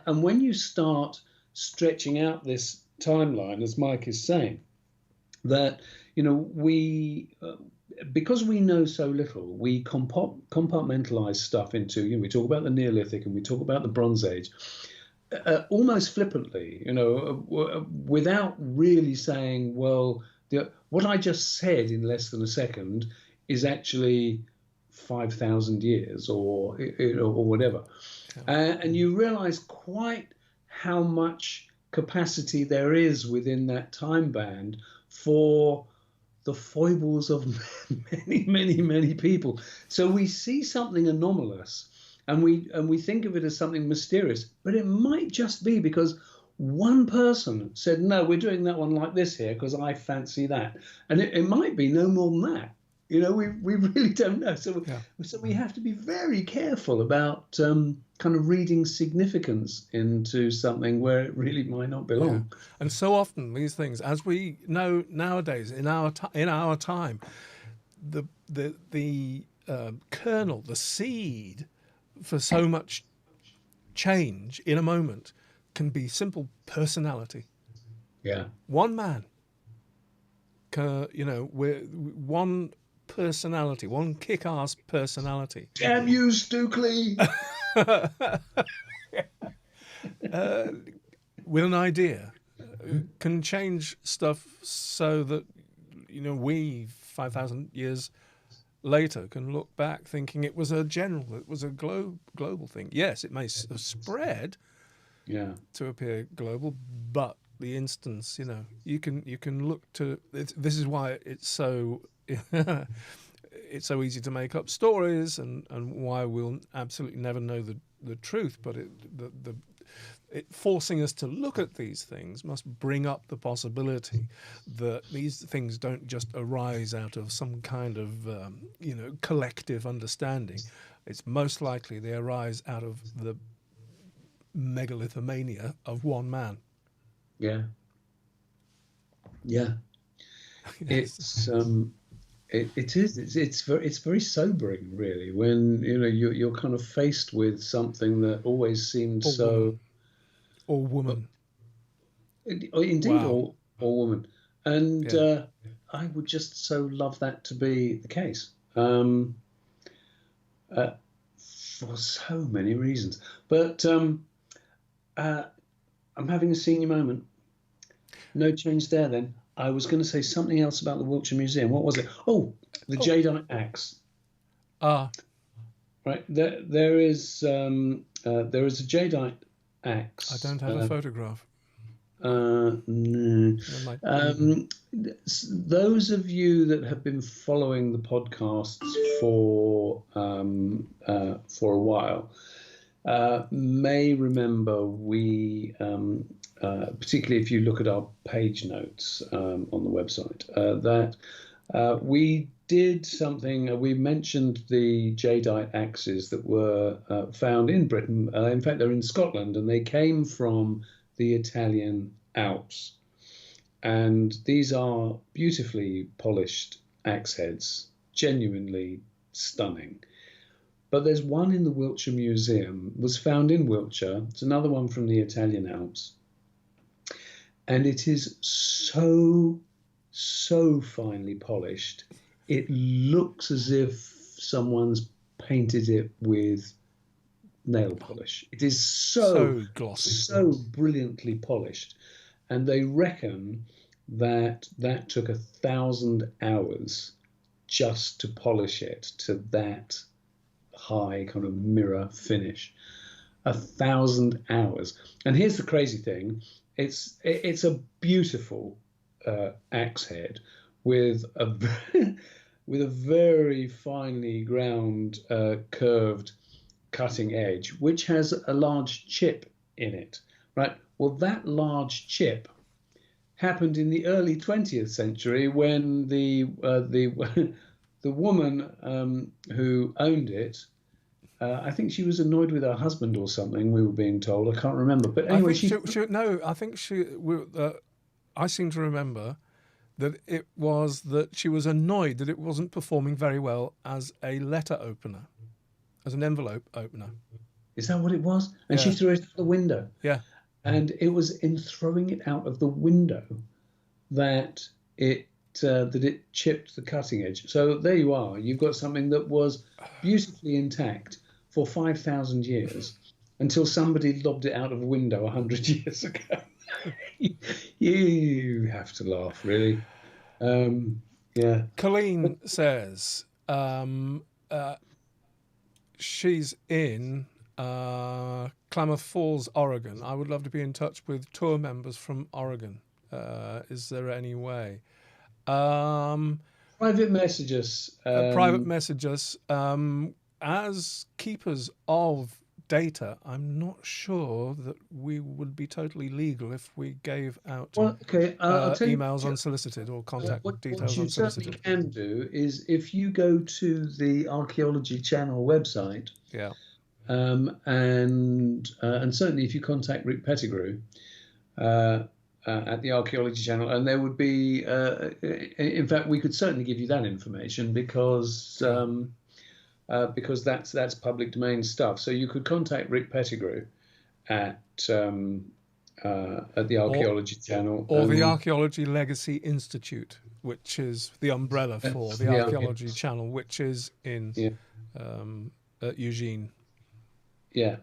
when you start stretching out this timeline, as Mike is saying, that because we know so little, we compartmentalize stuff into, we talk about the Neolithic and we talk about the Bronze Age, almost flippantly, without really saying, well, what I just said in less than a second is actually 5,000 years or whatever. And you realize quite how much capacity there is within that time band for the foibles of many, many, many people. So we see something anomalous and we think of it as something mysterious, but it might just be because one person said, no, we're doing that one like this here because I fancy that. And it might be no more than that. We really don't know. So, Yeah. so we have to be very careful about kind of reading significance into something where it really might not Yeah. belong. And so often these things, as we know nowadays, in our time, the kernel, the seed for so much change in a moment can be simple personality. Yeah. One man, we're one personality, one kick-ass personality Damn you, Stokely! with an idea can change stuff so that we 5,000 years later can look back thinking it was a global thing. Yes, it may have spread Yeah. to appear global, but the instance, you can look to it. This is why it's so it's so easy to make up stories, and why we'll absolutely never know the truth. But it forcing us to look at these things must bring up the possibility that these things don't just arise out of some kind of collective understanding. It's most likely they arise out of the megalithomania of one man. Yeah. Yeah. Yes. It's very sobering, really, when you're kind of faced with something that always seemed Or so woman. Or woman. indeed, Wow. or woman, and Yeah. I would just so love that to be the case, for so many reasons. But I'm having a senior moment. No change there then. I was going to say something else about the Wiltshire Museum. What was it? Oh, the Jadeite Axe. Ah. Right. There is a Jadeite axe. I don't have a photograph. No. Never mind. Those of you that have been following the podcasts for a while may remember we, particularly if you look at our page notes on the website, that we did something. We mentioned the Jadeite axes that were found in Britain. In fact, they're in Scotland, and they came from the Italian Alps. And these are beautifully polished axe heads, genuinely stunning. But there's one in the Wiltshire Museum, was found in Wiltshire. It's another one from the Italian Alps. And it is so finely polished. It looks as if someone's painted it with nail polish. It is So glossy. so brilliantly polished. And they reckon that took 1,000 hours just to polish it to that high kind of mirror finish. 1,000 hours. And here's the crazy thing: it's a beautiful axe head with a with a very finely ground curved cutting edge, which has a large chip in it. Right. Well, that large chip happened in the early 20th century when the woman who owned it, I think she was annoyed with her husband or something. We were being told. I can't remember. But anyway, I seem to remember that it was that she was annoyed that it wasn't performing very well as a letter opener, as an envelope opener. Is that what it was? And she threw it out the window. Yeah. And it was in throwing it out of the window that it chipped the cutting edge. So there you are. You've got something that was beautifully intact for 5,000 years until somebody lobbed it out of a window 100 years ago. You have to laugh, really. Yeah. Colleen says she's in Klamath Falls, Oregon. I would love to be in touch with tour members from Oregon. Is there any way? Private messages. Private messages. As keepers of data, I'm not sure that we would be totally legal if we gave out Well, okay, I'll tell you. emails unsolicited or contact What details you certainly unsolicited. can do is if you go to the Archaeology Channel website, Yeah. and certainly if you contact Rick Pettigrew at the Archaeology Channel, and there would be, in fact, we could certainly give you that information because that's public domain stuff. So you could contact Rick Pettigrew at the Archaeology Channel or the Archaeology Legacy Institute, which is the umbrella for the Archaeology Channel, which is in at Eugene. Yeah.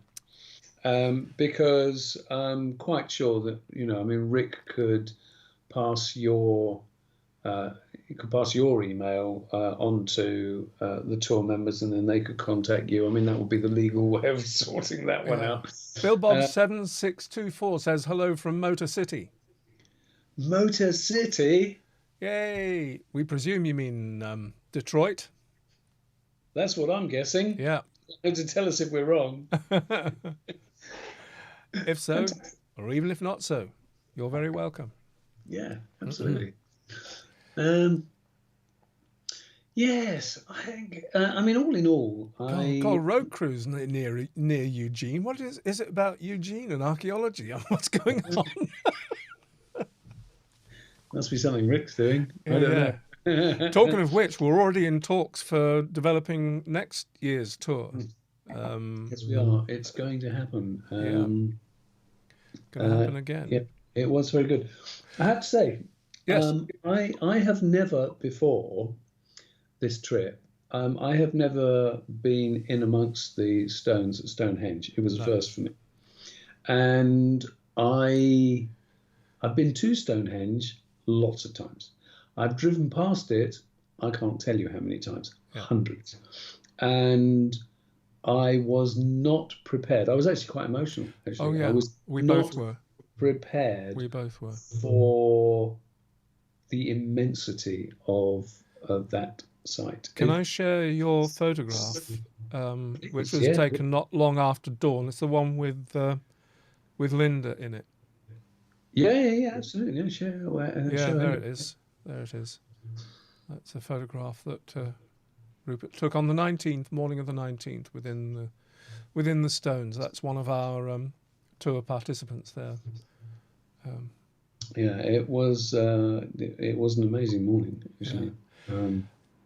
Because I'm quite sure that, Rick could pass your email on to the tour members, and then they could contact you. I mean, that would be the legal way of sorting that one out. Bill Bob 7624 says hello from Motor City. Motor City? Yay! We presume you mean Detroit. That's what I'm guessing. Yeah. To tell us if we're wrong. If so, or even if not so, you're very welcome. Yeah, absolutely. Yes, I think. I mean, all in all, road cruise near Eugene. What is it about Eugene and archaeology? What's going on? Must be something Rick's doing. I don't know. Talking of which, we're already in talks for developing next year's tour. Yes, we are. It's going to happen. Going to happen again. Yeah, it was very good. I have to say, yes. I have never before this trip. I have never been in amongst the stones at Stonehenge. It was a first for me, and I've been to Stonehenge lots of times. I've driven past it, I can't tell you how many times, hundreds. And I was not prepared. I was actually quite emotional, actually. Oh, yeah. I was both were prepared. We both were. For the immensity of that site. Can I share your photograph, which was taken not long after dawn? It's the one with Linda in it. Yeah, absolutely. Yeah, there it is. There it is. That's a photograph that Rupert took on the 19th, morning of the 19th, within the stones. That's one of our tour participants there. It was an amazing morning, actually. Yeah.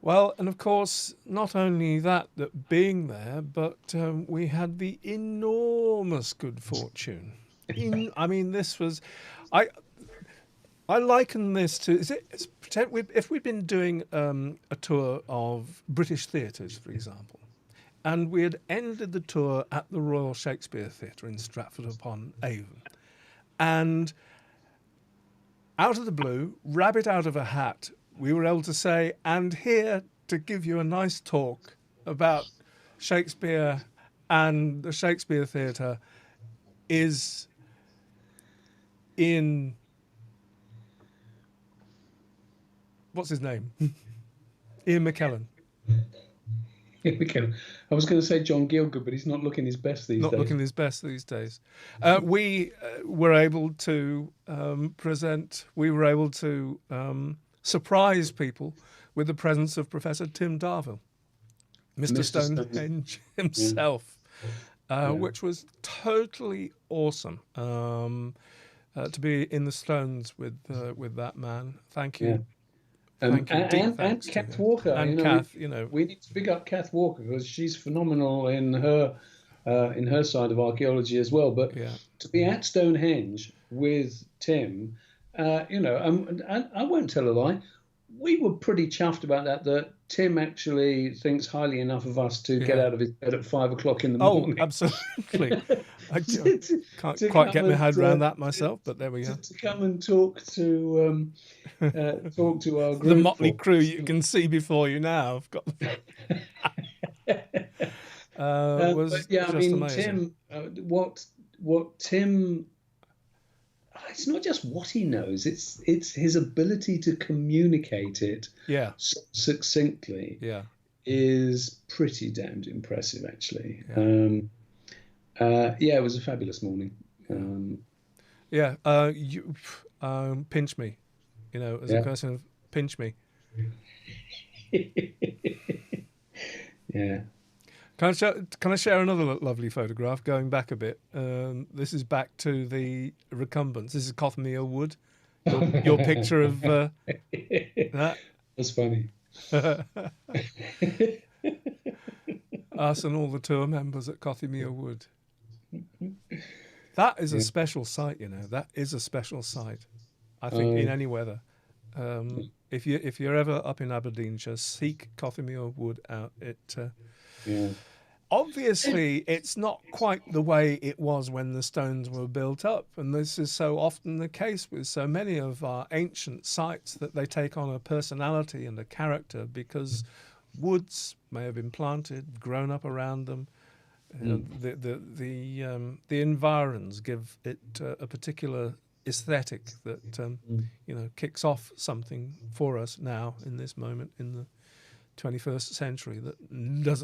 Well, and of course, not only that being there, but we had the enormous good fortune. This was, I liken this to, if we'd been doing a tour of British theatres, for example, and we had ended the tour at the Royal Shakespeare Theatre in Stratford-upon-Avon, and out of the blue, rabbit out of a hat, we were able to say, and here to give you a nice talk about Shakespeare and the Shakespeare Theatre is in... What's his name? Ian McKellen. Ian McKellen. I was going to say John Gielgud, but he's not looking his best these days. Not looking his best these days. We were able to present, we were able to surprise people with the presence of Professor Tim Darvill, Mr. Stonehenge himself, which was totally awesome to be in the stones with that man. Thank you. Yeah. And Kath Walker. And Kath, we need to pick up Kath Walker because she's phenomenal in her side of archaeology as well. But to be at Stonehenge with Tim, and I won't tell a lie, we were pretty chuffed about that Tim actually thinks highly enough of us to get out of his bed at 5 o'clock in the morning. Oh, absolutely. I can't quite get my head around that myself, but there we go. To come and talk to our group. The motley crew you can see before you now. I've got. Amazing. Tim, what Tim. It's not just what he knows; it's his ability to communicate it succinctly. Yeah, is pretty damned impressive, actually. Yeah, it was a fabulous morning. Yeah, you pinch me, as a Yeah. person of pinch me. Yeah. Can I share another lovely photograph going back a bit? This is back to the recumbents. This is Cothamere Wood. Your picture of that. That's funny. Us and all the tour members at Cothamere Wood. That is a Yeah. special site, That is a special site. I think in Oh, any weather. If you're ever up in Aberdeenshire, seek Cothamere Wood out. yeah. Obviously, it's not quite the way it was when the stones were built up, and this is so often the case with so many of our ancient sites that they take on a personality and a character because woods may have been planted, grown up around them. Mm. The environs give it a particular aesthetic that Mm. kicks off something for us now in this moment in the 21st century that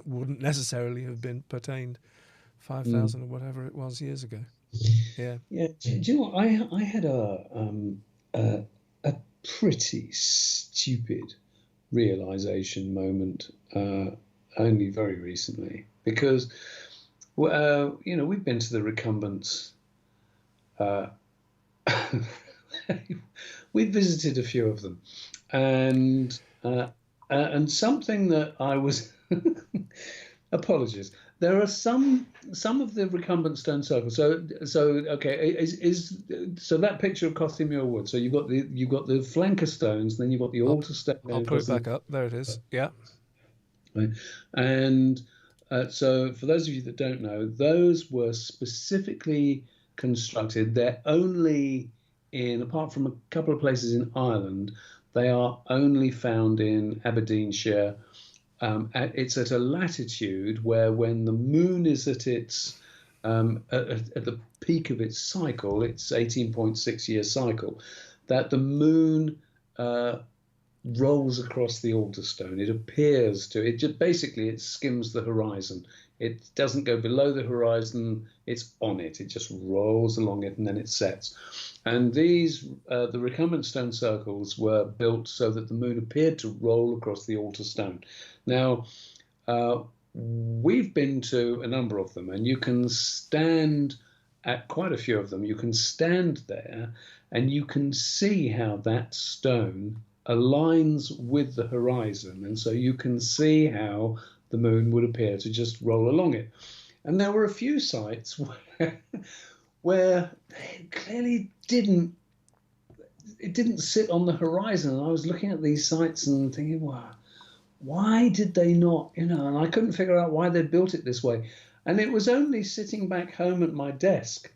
wouldn't necessarily have been pertained 5,000 or whatever it was years ago. Yeah. Yeah. Do you know what? I had a pretty stupid realization moment only very recently because we've been to the recumbents. We've visited a few of them, and something that I was apologies. There are some of the recumbent stone circles. So okay, so that picture of Cothamere Wood. So you've got the flanker stones, then you've got the altar stone. I'll put it back up. There it is. Yeah. Right. And so for those of you that don't know, those were specifically constructed. They're only apart from a couple of places in Ireland, they are only found in Aberdeenshire. It's at a latitude where when the moon is at its at the peak of its cycle, its 18.6-year cycle, that the moon rolls across the altar stone. It appears to, it just basically it skims the horizon. It doesn't go below the horizon, it's on it. It just rolls along it and then it sets. And these, the recumbent stone circles were built so that the moon appeared to roll across the altar stone. Now, we've been to a number of them, and you can stand at quite a few of them. You can stand there and you can see how that stone aligns with the horizon. And so you can see how the moon would appear to just roll along it. And there were a few sites where it clearly didn't sit on the horizon. And I was looking at these sites and thinking, wow, why did they not, and I couldn't figure out why they built it this way. And it was only sitting back home at my desk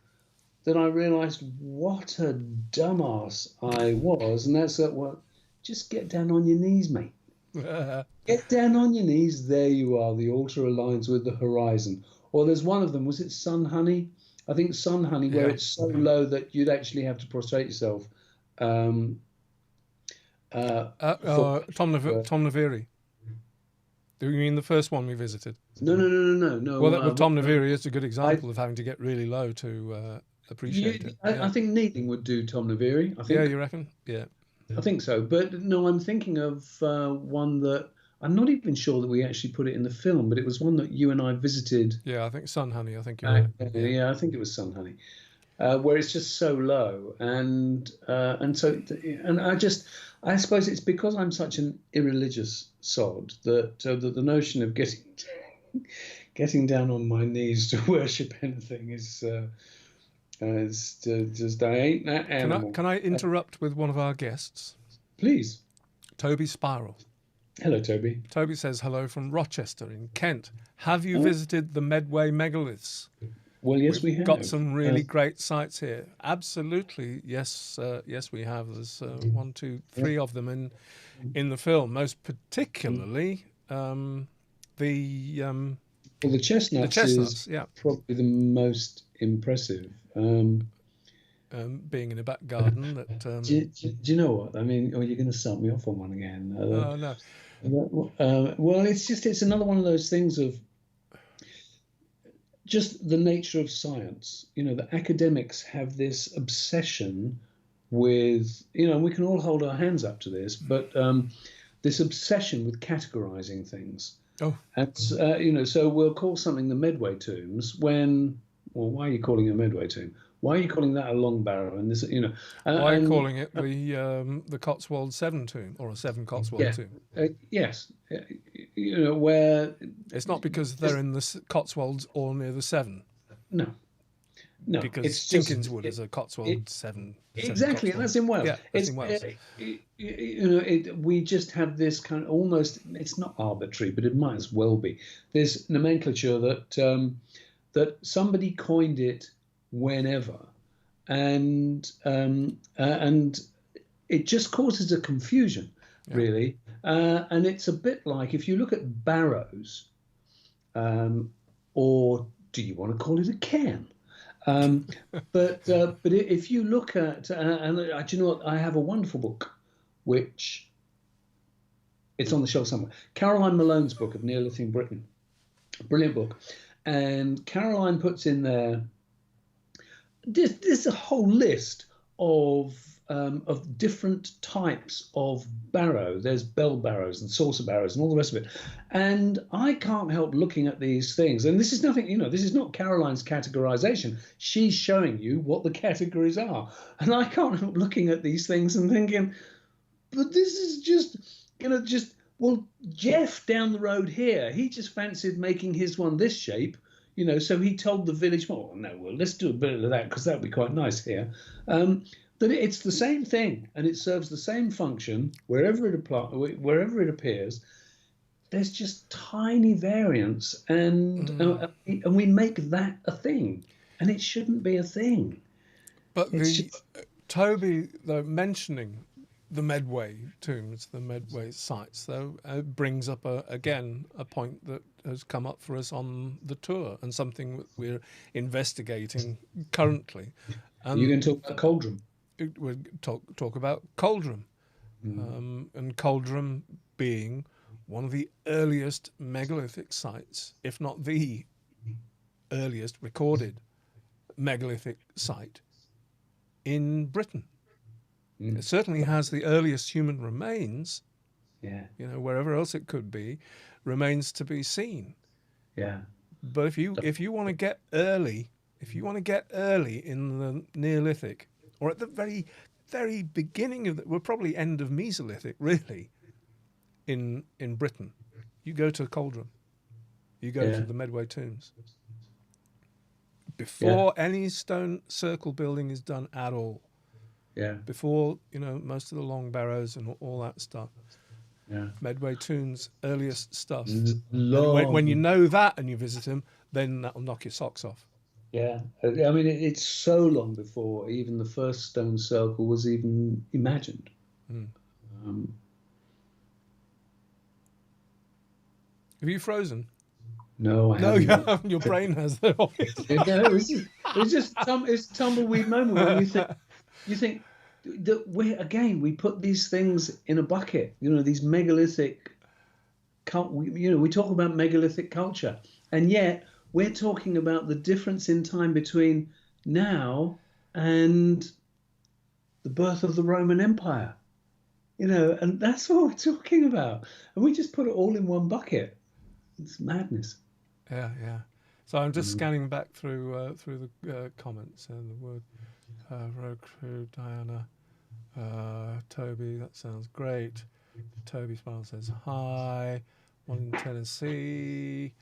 that I realized what a dumbass I was. And that's well, just get down on your knees, mate. Get down on your knees. There you are. The altar aligns with the horizon. Or there's one of them. Was it Sun Honey? I think Sun Honey, where it's so low that you'd actually have to prostrate yourself. Tom Naviri. Do you mean the first one we visited? No. Well, Tom Naviri is a good example of having to get really low to appreciate it. I think kneeling would do Tom Naviri. I think. Yeah, you reckon? Yeah. I think so. But no, I'm thinking of one that I'm not even sure that we actually put it in the film, but it was one that you and I visited. Yeah, I think Sun Honey. I think you're right. Yeah, I think it was Sun Honey, where it's just so low, and I suppose it's because I'm such an irreligious sod that the notion of getting down on my knees to worship anything is. Just I ain't that animal. Can I interrupt with one of our guests? Please. Toby Spiral. Hello, Toby. Toby says hello from Rochester in Kent. Have you visited the Medway megaliths? Well, yes, we have. Got some really great sites here. Absolutely, yes, yes, we have. There's 1, 2, 3 of them in the film. Most particularly the chestnuts is probably the most impressive. Being in a back garden. Do you know what? I mean, you're going to start me off on one again. Oh, no. Well, it's another one of those things of just the nature of science. The academics have this obsession with, we can all hold our hands up to this, but this obsession with categorizing things. Oh, And, so we'll call something the Medway tombs when, well, why are you calling it a Medway tomb? Why are you calling that a long barrow? And this, why are you and calling it the Cotswold 7 tomb or a 7 Cotswold yeah, tomb? yes, where It's not because they're in the Cotswolds or near the 7. no, no, Because it's just Tinkinswood is a Cotswold 7. exactly, and that's in Wales. Yeah, that's in Wales. We just have this kind of almost, it's not arbitrary, but it might as well be. There's nomenclature that somebody coined it whenever, and it just causes a confusion, really. And it's a bit like if you look at barrows, or do you want to call it a cairn? But if you look at, and do you know what? I have a wonderful book, which it's on the shelf somewhere. Caroline Malone's book of Neolithic Britain, brilliant book, and Caroline puts in there. There's a whole list of different types of barrow. There's bell barrows and saucer barrows and all the rest of it. And I can't help looking at these things. And this is nothing, this is not Caroline's categorization. She's showing you what the categories are. And I can't help looking at these things and thinking, but this is just, well, Jeff down the road here, he just fancied making his one this shape. So he told the village, let's do a bit of that because that would be quite nice here. That it's the same thing and it serves the same function wherever it appears. There's just tiny variants, and we make that a thing, and it shouldn't be a thing. But Toby, though, mentioning the Medway tombs, the Medway sites, though, brings up again a point that has come up for us on the tour and something that we're investigating currently. And you can talk about Cauldron. We'll talk about Cauldron, and Cauldron being one of the earliest megalithic sites, if not the earliest recorded megalithic site in Britain. It certainly has the earliest human remains. Yeah. Wherever else it could be, remains to be seen. Yeah. But if you want to get early, in the Neolithic, or at the very, very beginning we're probably end of Mesolithic, really, in Britain, you go to Cauldron. You go to the Medway tombs. Before any stone circle building is done at all. Yeah. Before, most of the long barrows and all that stuff. Yeah. Medway tombs, earliest stuff. When you know that and you visit them, then that'll knock your socks off. Yeah. I mean, it's so long before even the first stone circle was even imagined. Have you frozen? No, I haven't. No, you haven't. Your brain has, though. It's just it's a tumbleweed moment when you think that we put these things in a bucket. These megalithic. We talk about megalithic culture, and yet we're talking about the difference in time between now and the birth of the Roman Empire. And that's what we're talking about, and we just put it all in one bucket. It's madness. Yeah. So I'm just scanning back through the comments and the word road crew, Diana, Toby. That sounds great. Toby Smile says hi. One in Tennessee.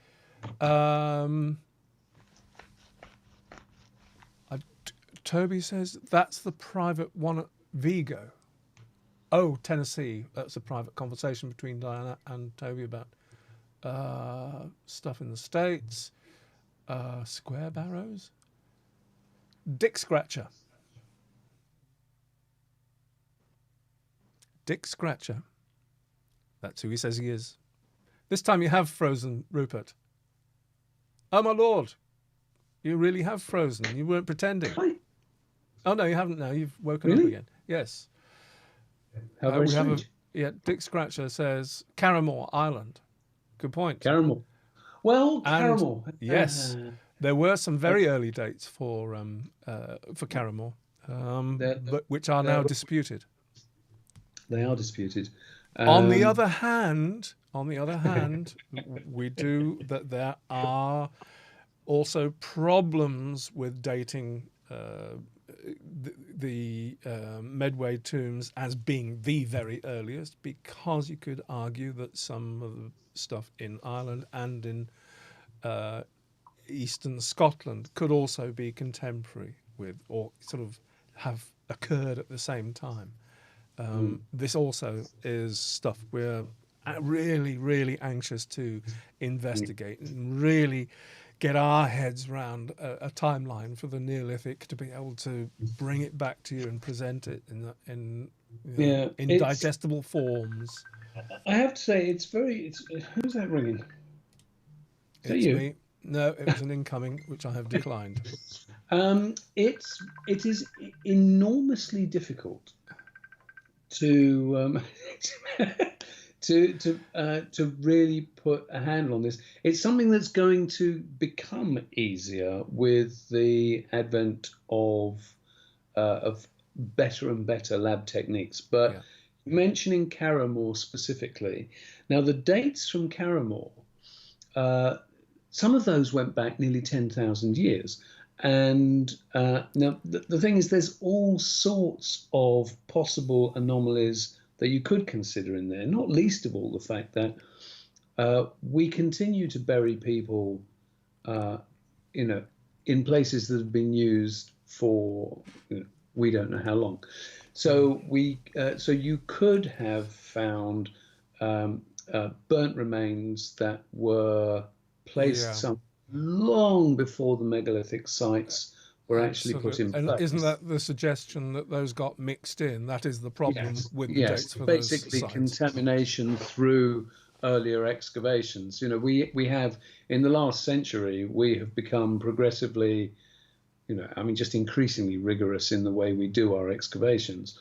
Toby says that's the private one at Vigo. Oh, Tennessee. That's a private conversation between Diana and Toby about stuff in the States. Square barrows. Dick Scratcher. Dick Scratcher. That's who he says he is. This time you have frozen, Rupert. Oh, my lord. You really have frozen. You weren't pretending. Oh, no, you haven't now. You've woken up again. Yes. How very strange. Dick Scratcher says Carramore Island. Good point. Carramore. Well, Carramore. Yes. There were some very early dates for Carrymore, but which are now disputed. They are disputed. On the other hand, we do that there are also problems with dating the Medway tombs as being the very earliest, because you could argue that some of the stuff in Ireland and in eastern Scotland could also be contemporary with, or sort of have occurred at the same time. This also is stuff we're really, really anxious to investigate and really get our heads round a timeline for the Neolithic, to be able to bring it back to you and present it in digestible forms. I have to say, it's who's that ringing? Is that It's you? me. No, it was an incoming, which I have declined. It is enormously difficult to to really put a handle on this. It's something that's going to become easier with the advent of better and better lab techniques. But mentioning Carrymore specifically, now the dates from Carrymore, some of those went back nearly 10,000 years. And now the thing is, there's all sorts of possible anomalies that you could consider in there, not least of all the fact that we continue to bury people, in places that have been used for we don't know how long. So so you could have found burnt remains that were placed some long before the megalithic sites were actually put in place. And isn't that the suggestion that those got mixed in? That is the problem with the dates for basically those sites. Contamination through earlier excavations. We have, in the last century, we have become progressively, just increasingly rigorous in the way we do our excavations.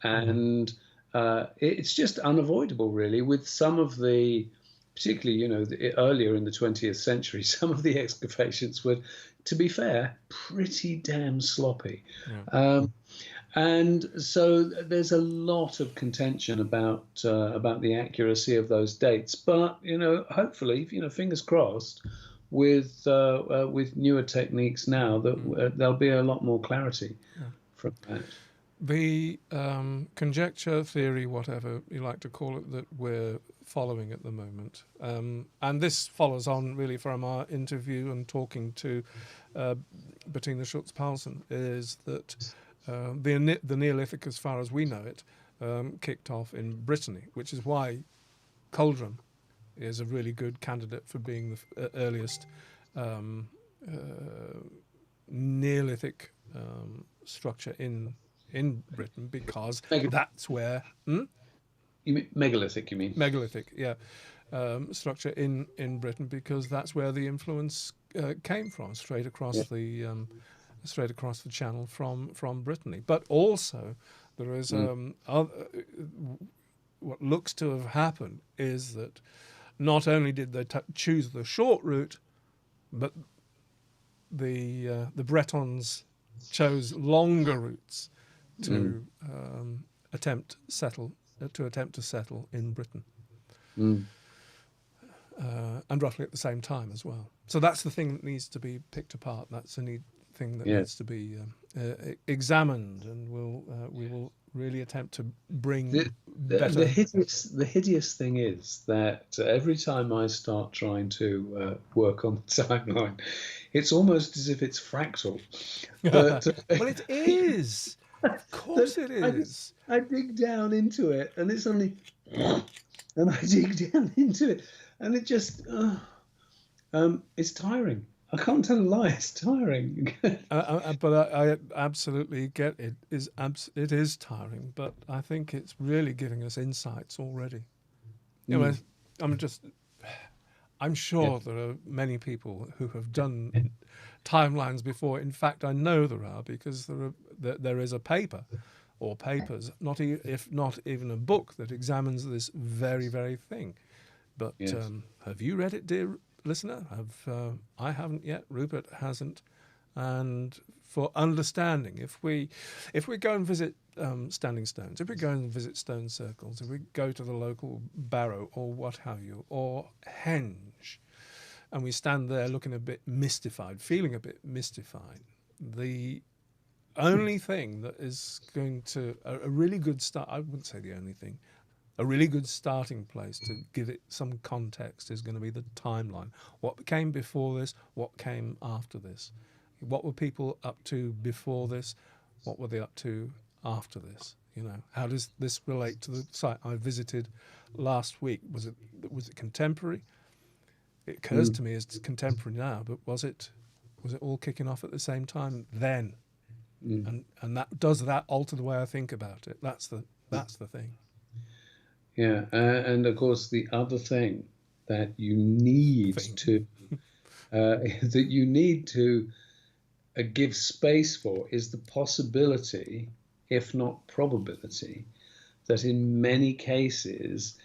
And it's just unavoidable, really, with some of the, particularly, earlier in the 20th century, some of the excavations were, to be fair, pretty damn sloppy. And so there's a lot of contention about the accuracy of those dates. But, hopefully, fingers crossed, with newer techniques now, that there'll be a lot more clarity from that. The conjecture, theory, whatever you like to call it, that we're following at the moment, and this follows on really from our interview and talking to Bettina Schultz-Paulsen, is that the Neolithic, as far as we know it, kicked off in Brittany, which is why Cauldron is a really good candidate for being the earliest Neolithic structure in Britain, because that's where... You mean megalithic, you mean? Megalithic, yeah. Structure in Britain, because that's where the influence came from, straight across the channel from Brittany. But also, there is what looks to have happened is that not only did they choose the short route, but the Bretons chose longer routes to attempt to settle in Britain, and roughly at the same time as well. So that's the thing that needs to be picked apart. That's the thing that needs to be examined, and we will really attempt to bring better. The hideous thing is that every time I start trying to work on the timeline, it's almost as if it's fractal. But, well, it is. Of course it is. I dig down into it, and it's only... And I dig down into it, and it just... it's tiring. I can't tell a lie. It's tiring. But I absolutely get it. It is tiring, but I think it's really giving us insights already. I'm sure there are many people who have done timelines before. In fact, I know there are, because there is a paper or papers, if not even a book, that examines this very, very thing. But have you read it, dear listener, I haven't yet, Rupert hasn't. And for understanding, if we go and visit standing stones, if we go and visit stone circles, if we go to the local barrow or what have you, or henge, and we stand there looking a bit mystified, feeling a bit mystified, the only thing that is going to a really good start, I wouldn't say the only thing, a really good starting place to give it some context is going to be the timeline. What came before this? What came after this? What were people up to before this? What were they up to after this? You know, how does this relate to the site I visited last week? Was it contemporary? It occurs to me as contemporary now, but was it all kicking off at the same time then? And that alter the way I think about it? That's the thing. Yeah, and of course the other thing that you need to give space for is the possibility, if not probability, that in many cases,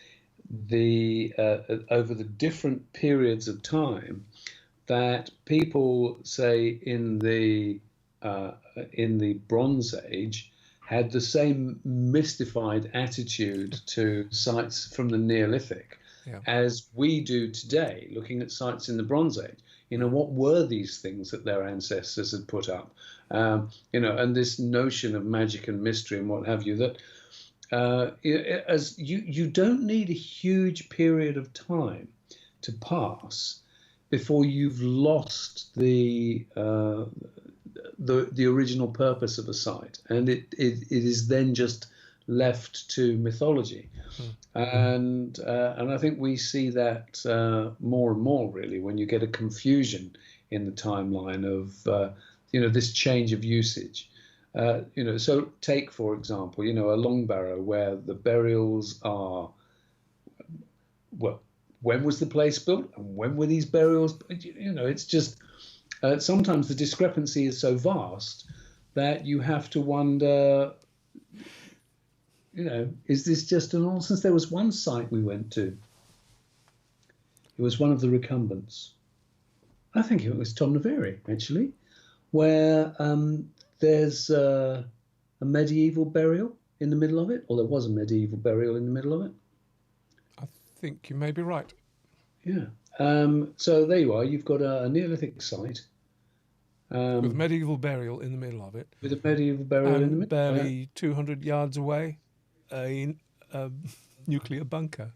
over the different periods of time, that people, say in the Bronze Age, had the same mystified attitude to sites from the Neolithic as we do today, looking at sites in the Bronze Age. You know, what were these things that their ancestors had put up? You know, and this notion of magic and mystery and what have you, that as you don't need a huge period of time to pass before you've lost the original purpose of a site, and it is then just left to mythology. And I think we see that more and more, really, when you get a confusion in the timeline of this change of usage. So take, for example, a long barrow where the burials are, well, when was the place built and when were these burials? It's just sometimes the discrepancy is so vast that you have to wonder, is this just a nonsense? There was one site we went to. It was one of the recumbents. I think it was Tomnaveri, actually, where there's a medieval burial in the middle of it, or there was a medieval burial in the middle of it. I think you may be right. Yeah. So there you are. You've got a Neolithic site. With medieval burial in the middle of it. With a medieval burial in the middle. Barely 200 yards away, a nuclear bunker.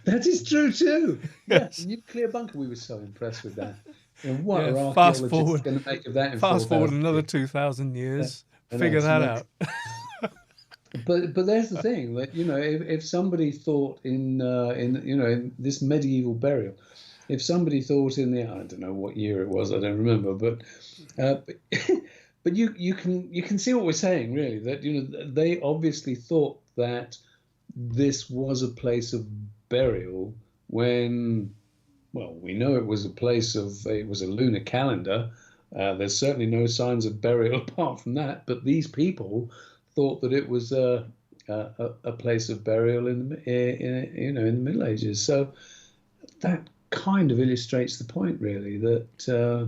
That is true too. Yes. Yeah, nuclear bunker. We were so impressed with that. And what are fast archaeologists going to make of that in fast forward 4,000 another years? 2,000 years, figure that out. But there's the thing that if somebody thought in this medieval burial, if somebody thought in the, I don't know what year it was, I don't remember, but you can see what we're saying, really, that they obviously thought that this was a place of burial when, well, we know it was a lunar calendar. There's certainly no signs of burial apart from that, but these people thought that it was a place of burial in the Middle Ages. So that kind of illustrates the point, really, that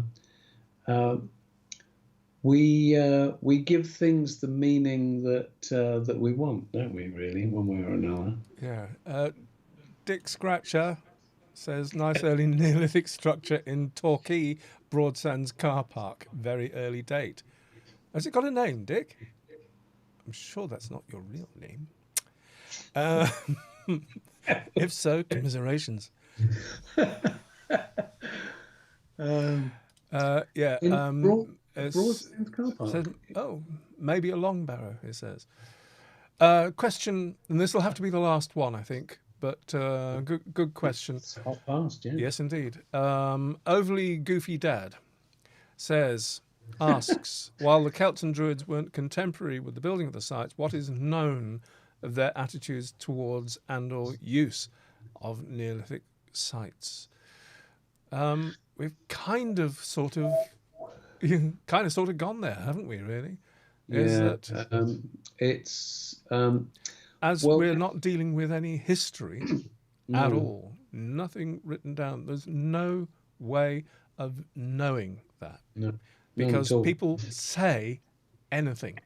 we give things the meaning that we want, don't we? Really, one way or another. Yeah. Dick Scratcher says, nice early Neolithic structure in Torquay, Broadsands car park. Very early date. Has it got a name, Dick? I'm sure that's not your real name. If so, commiserations. Broadsands car park. Says, maybe a long barrow, it says. Question, and this will have to be the last one, I think, but good question. It's hot past, yeah. Yes, indeed. Overly Goofy Dad asks, while the Celts and Druids weren't contemporary with the building of the sites, what is known of their attitudes towards and or use of Neolithic sites? We've kind of sort of gone there, haven't we, really? We're not dealing with any history at all, nothing written down. There's no way of knowing that. No, Because none at all. people say anything.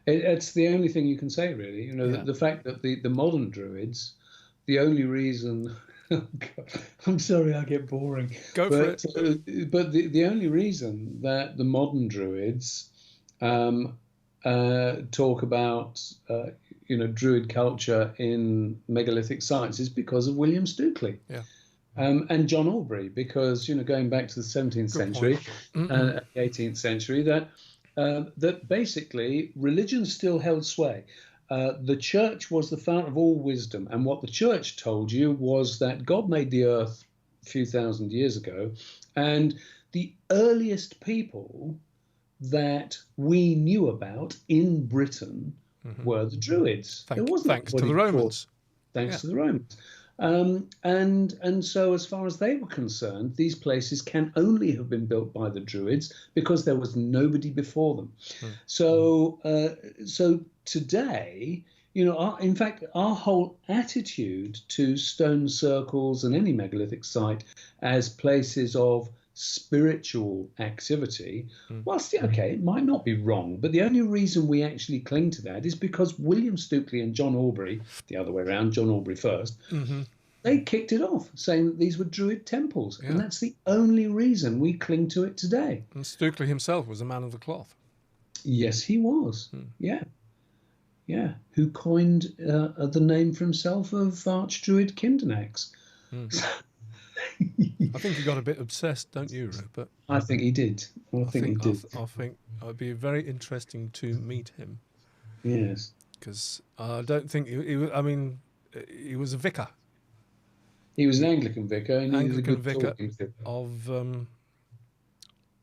It's the only thing you can say, really. You know, Yeah. the fact that the modern Druids, the only reason, I'm sorry, I get boring. Go for it. But the only reason that the modern Druids talk about, Druid culture in megalithic sites is because of William Stukeley. Yeah. And John Aubrey, because, going back to the 17th century and 18th century, that basically religion still held sway. The church was the fount of all wisdom. And what the church told you was that God made the earth a few thousand years ago. And the earliest people that we knew about in Britain were the Druids. Thanks to the Romans. Thanks to the Romans. And so as far as they were concerned, these places can only have been built by the Druids because there was nobody before them. So today, in fact, our whole attitude to stone circles and any megalithic site as places of spiritual activity, whilst, okay, it might not be wrong, but the only reason we actually cling to that is because William Stukeley and John Aubrey, the other way around, John Aubrey first, they kicked it off, saying that these were Druid temples. Yeah. And that's the only reason we cling to it today. And Stukeley himself was a man of the cloth. Yes, he was. Yeah. Yeah. Who coined the name for himself of Archdruid Kindernax. I think he got a bit obsessed, don't you, Rupert? I think he did. I think he did. I think it would be very interesting to meet him. Yes. Because I don't think he was a vicar. He was an Anglican vicar. And Anglican vicar of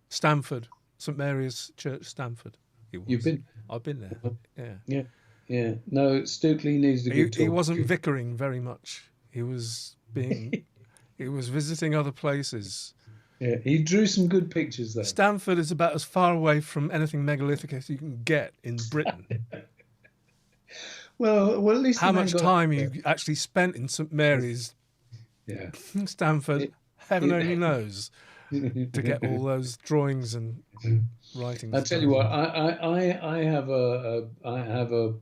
Stamford, St Mary's Church, Stamford. He was. You've been? I've been there. Yeah. Yeah. Yeah. No, Stukeley needs a good talk. He wasn't vicaring very much. He was he was visiting other places. Yeah, he drew some good pictures there. Stamford is about as far away from anything megalithic as you can get in Britain. well, at least how much time you actually spent in St Mary's, Stamford, heaven only knows, to get all those drawings and writings. I tell you what, I have a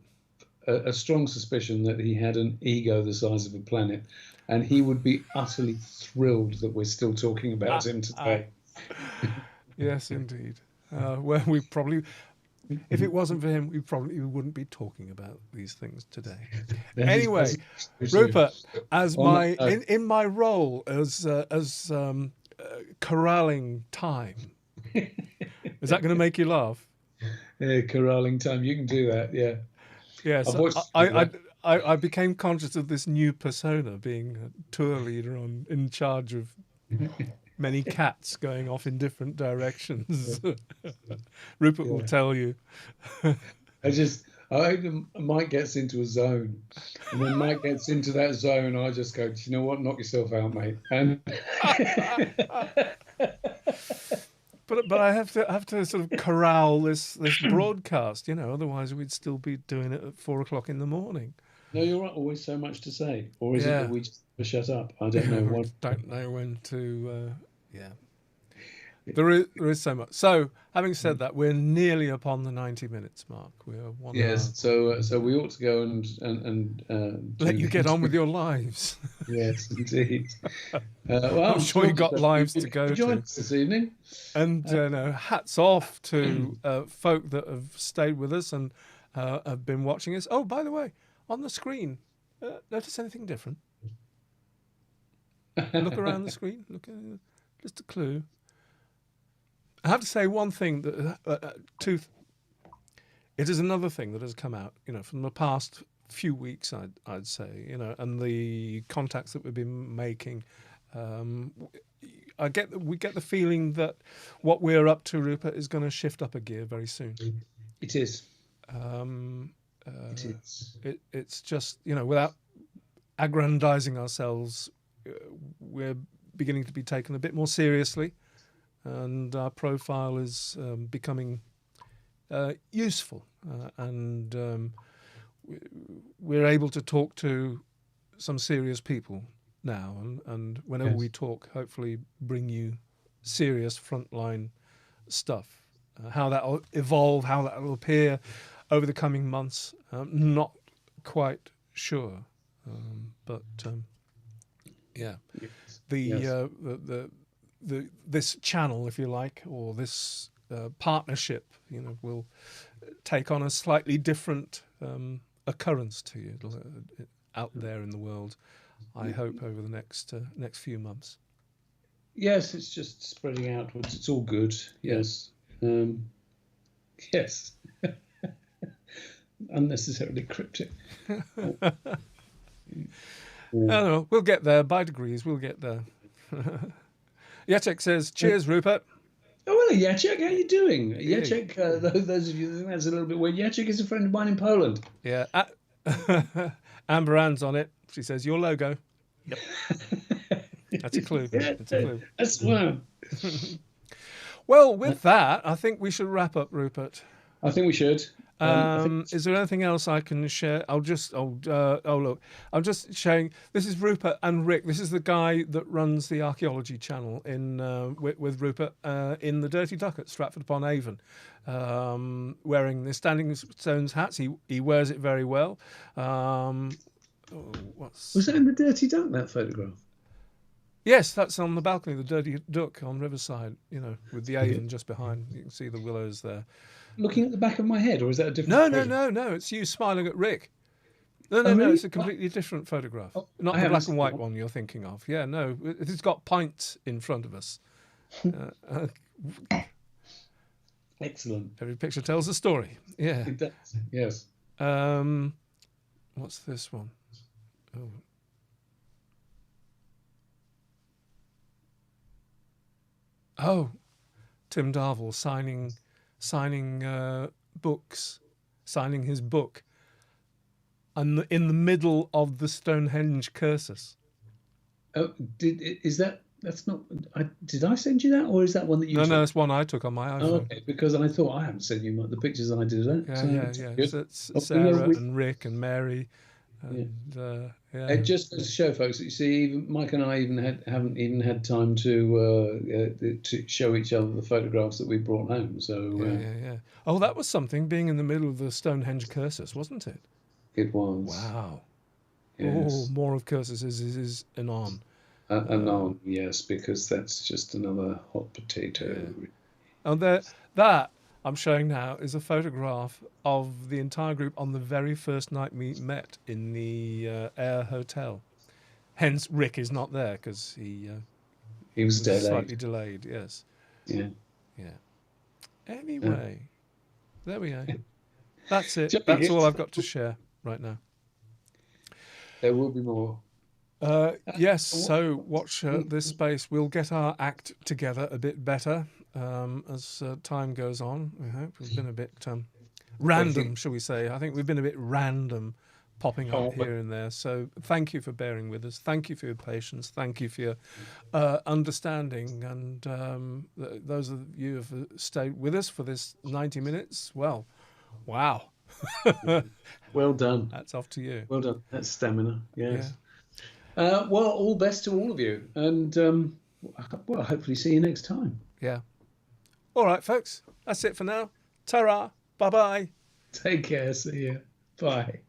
strong suspicion that he had an ego the size of a planet. And he would be utterly thrilled that we're still talking about him today. Yes, indeed. Well, we probably, if it wasn't for him, we wouldn't be talking about these things today. Anyway, Rupert, as in my role as corralling time, is that going to make you laugh? Yeah, corralling time. You can do that. Yeah. Yes, I became conscious of this new persona, being a tour leader in charge of many cats going off in different directions. Rupert will tell you. Mike gets into a zone, and when Mike gets into that zone, I just go, do you know what? Knock yourself out, mate. And But I have to sort of corral this broadcast, otherwise we'd still be doing it at 4:00 in the morning. No, you're right. Always so much to say, or is it that we just shut up? I don't know. Don't know when to. There is so much. So, having said that, we're nearly upon the 90 minutes mark. We're one. Yes. So we ought to go and let you get on with your lives. Yes, indeed. I'm sure you've got lives to go to. Join us this evening. And hats off to folk that have stayed with us and have been watching us. Oh, by the way, on the screen, notice anything different? Look around the screen. Look, just a clue. I have to say one thing that it is another thing that has come out, from the past few weeks, I'd say, and the contacts that we've been making. We get the feeling that what we're up to, Rupert, is going to shift up a gear very soon. It is. It is. It's just, without aggrandizing ourselves, we're beginning to be taken a bit more seriously. And our profile is becoming useful, and we're able to talk to some serious people now, and whenever we talk, hopefully bring you serious frontline stuff. How that'll evolve, how that'll appear over the coming months, not quite sure, but yeah, this channel, if you like, or this partnership, will take on a slightly different occurrence to you out there in the world. I hope over the next few months. Yes, it's just spreading outwards. It's all good. Yes. Yes. Unnecessarily cryptic. No, we'll get there by degrees. We'll get there. Jacek says, "Cheers, Rupert." Oh, hello, Jacek. How are you doing? Jacek, those of you who think that's a little bit weird, Jacek is a friend of mine in Poland. Yeah. Amber Ann's on it. She says, "Your logo." Yep. That's a clue. Yeah, That's a clue. That's one. Well, with that, I think we should wrap up, Rupert. I think we should. Is there anything else I can share? Look, I'm just showing. This is Rupert and Rick. This is the guy that runs the Archaeology Channel with Rupert in the Dirty Duck at Stratford upon Avon, wearing the Standing Stones hats. He wears it very well. Was that in the Dirty Duck, that photograph? Yes, that's on the balcony, the Dirty Duck on Riverside, with the Avon just behind. You can see the willows there. Looking at the back of my head, or is that a different No, it's you smiling at Rick. No, really? It's a completely different photograph. Not the black and white one you're thinking of. Yeah, no, it's got pints in front of us. Excellent. Every picture tells a story. Yeah. It does, yes. What's this one? Oh, Tim Darville signing books, signing his book, and in the middle of the Stonehenge cursus. Oh, that's not? Did I send you that, or is that one that you? No, it's one I took on my iPhone. Oh, okay, because I thought I haven't sent you the pictures that I did of that. Yeah. So it's Sarah and Rick and Mary. And, It just goes to show, folks, that you see, even Mike and I haven't even had time to show each other the photographs that we brought home. So yeah. Oh, that was something, being in the middle of the Stonehenge cursus, wasn't it? It was. Wow. Yes. Oh, more of cursus is anon. Anon, yes, because that's just another hot potato. Yeah. And that I'm showing now is a photograph of the entire group on the very first night we met in the Air Hotel. Hence, Rick is not there because he was delayed. Slightly delayed. Yes. Yeah. Anyway, there we go. That's it. That's all I've got to share right now. There will be more. Yes. So watch this space. We'll get our act together a bit better. As time goes on, we hope. We've been a bit random, shall we say. I think we've been a bit random, popping up here and there. So thank you for bearing with us. Thank you for your patience. Thank you for your understanding. And those of you who have stayed with us for this 90 minutes, well, wow. Well done. That's off to you. Well done. That's stamina, yes. Yeah. Well, all best to all of you. And, hopefully see you next time. Yeah. All right, folks. That's it for now. Ta-ra. Bye-bye. Take care. See you. Bye.